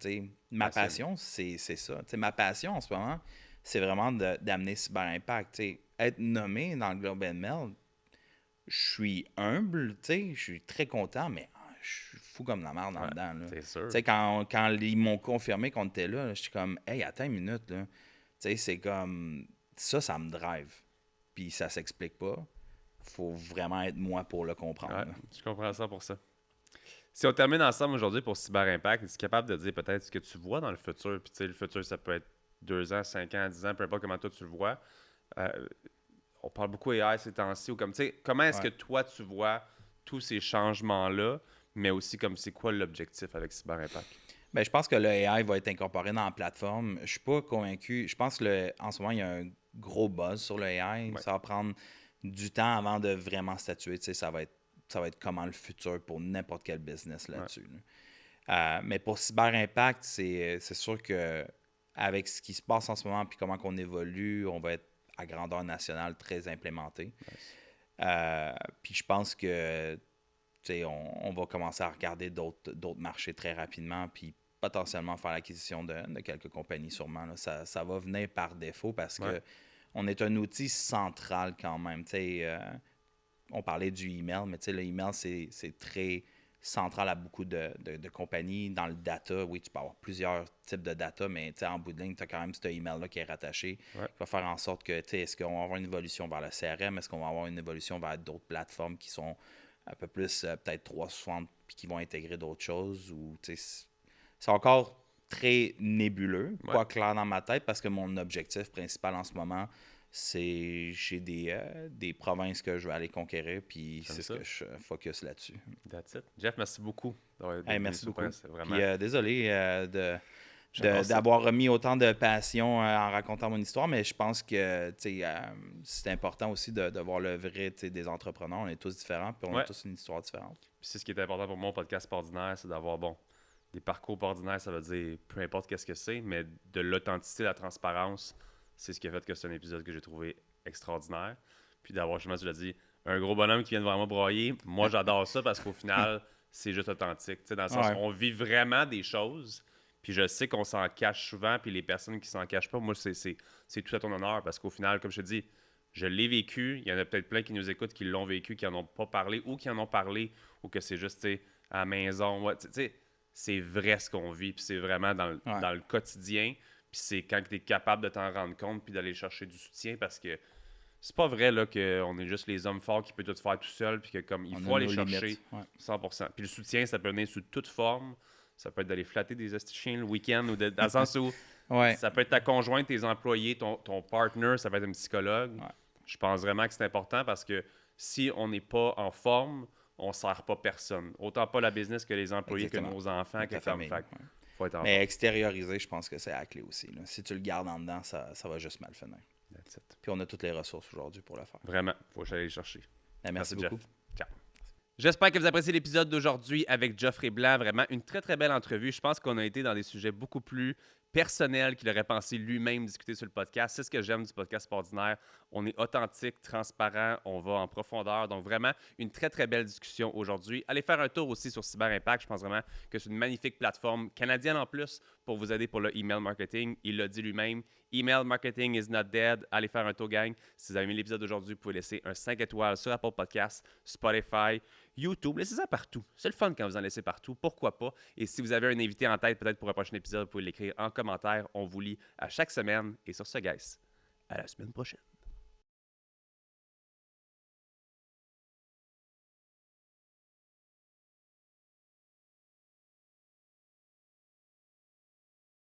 ma passion, c'est ça. Ma passion en ce moment, c'est vraiment d'amener Cyber Impact. Être nommé dans le Globe and Mail, je suis humble, je suis très content, mais je suis fou comme la merde en dedans. Là. C'est sûr. Quand ils m'ont confirmé qu'on était là, je suis comme, hey, attends une minute. Là. C'est comme, ça me drive. Puis ça s'explique pas. Faut vraiment être moi pour le comprendre. Je comprends ça pour ça. Si on termine ensemble aujourd'hui pour Cyber Impact, es-tu capable de dire peut-être ce que tu vois dans le futur? Puis, le futur, ça peut être 2 ans, 5 ans, 10 ans, peu importe comment toi tu le vois. On parle beaucoup AI ces temps-ci. Comment est-ce que toi, tu vois tous ces changements-là? mais aussi comme c'est quoi l'objectif avec Cyber Impact? Ben, je pense que le AI va être incorporé dans la plateforme. Je suis pas convaincu. Je pense que en ce moment, il y a un gros buzz sur le AI. Ouais. Ça va prendre du temps avant de vraiment statuer. Tu sais, ça va être comment le futur pour n'importe quel business là-dessus. Là. Mais pour Cyber Impact, c'est sûr que avec ce qui se passe en ce moment puis comment qu'on évolue, on va être à grandeur nationale très implémenté. Nice. Puis je pense que on va commencer à regarder d'autres marchés très rapidement, puis potentiellement faire l'acquisition de quelques compagnies sûrement. Là. Ça va venir par défaut parce que on est un outil central quand même. On parlait du email, mais le email, c'est très central à beaucoup de compagnies. Dans le data, oui, tu peux avoir plusieurs types de data, mais en bout de ligne, tu as quand même ce email-là qui est rattaché, qui va faire en sorte que, est-ce qu'on va avoir une évolution vers le CRM, est-ce qu'on va avoir une évolution vers d'autres plateformes qui sont un peu plus peut-être 360 puis qui vont intégrer d'autres choses, ou c'est encore très nébuleux, pas clair dans ma tête, parce que mon objectif principal en ce moment, c'est j'ai des provinces que je vais aller conquérir, puis c'est ce que je focus là-dessus. That's it. Jeff, merci beaucoup. Merci beaucoup. Vraiment... Puis, désolé d'avoir remis autant de passion en racontant mon histoire, mais je pense que c'est important aussi de voir le vrai des entrepreneurs. On est tous différents, puis on a tous une histoire différente. Puis c'est ce qui est important pour mon podcast ordinaire, c'est d'avoir des parcours ordinaires, ça veut dire peu importe qu'est-ce que c'est, mais de l'authenticité, la transparence, c'est ce qui a fait que c'est un épisode que j'ai trouvé extraordinaire. Puis d'avoir, justement, tu l'as dit, un gros bonhomme qui vient de vraiment broyer, moi j'adore ça parce qu'au final, c'est juste authentique. Dans le sens on vit vraiment des choses, puis je sais qu'on s'en cache souvent, puis les personnes qui s'en cachent pas, moi c'est tout à ton honneur parce qu'au final, comme je te dis, je l'ai vécu, il y en a peut-être plein qui nous écoutent, qui l'ont vécu, qui n'en ont pas parlé ou qui en ont parlé, ou que c'est juste à la maison. Ouais, c'est vrai ce qu'on vit, puis c'est vraiment dans le quotidien. Puis c'est quand tu es capable de t'en rendre compte puis d'aller chercher du soutien, parce que c'est pas vrai là qu'on est juste les hommes forts qui peuvent tout faire tout seul, puis que comme il faut aller chercher 100%. Puis le soutien, ça peut venir sous toute forme. Ça peut être d'aller flatter des chiens le week-end, ou dans le sens où ça peut être ta conjointe, tes employés, ton partner, ça peut être un psychologue. Je pense vraiment que c'est important parce que si on n'est pas en forme, on ne sert pas personne. Autant pas la business que les employés, que nos enfants, que la famille. Faut être en mais extérioriser, je pense que c'est la clé aussi. Là. Si tu le gardes en dedans, ça va juste mal finir. Puis on a toutes les ressources aujourd'hui pour le faire. Vraiment, faut que j'aille les chercher. Merci beaucoup. Jeff. Ciao. J'espère que vous appréciez l'épisode d'aujourd'hui avec Geoffrey Blanc. Vraiment une très, très belle entrevue. Je pense qu'on a été dans des sujets beaucoup plus personnels qu'il aurait pensé lui-même discuter sur le podcast. C'est ce que j'aime du podcast ordinaire. On est authentique, transparent, on va en profondeur. Donc vraiment, une très, très belle discussion aujourd'hui. Allez faire un tour aussi sur Cyber Impact. Je pense vraiment que c'est une magnifique plateforme canadienne en plus pour vous aider pour le email marketing. Il l'a dit lui-même. Email marketing is not dead. Allez faire un tour, gang. Si vous avez aimé l'épisode d'aujourd'hui, vous pouvez laisser un 5 étoiles sur Apple Podcasts, Spotify, YouTube. Laissez ça partout. C'est le fun quand vous en laissez partout. Pourquoi pas? Et si vous avez un invité en tête, peut-être pour un prochain épisode, vous pouvez l'écrire en commentaire. On vous lit à chaque semaine. Et sur ce, guys, à la semaine prochaine.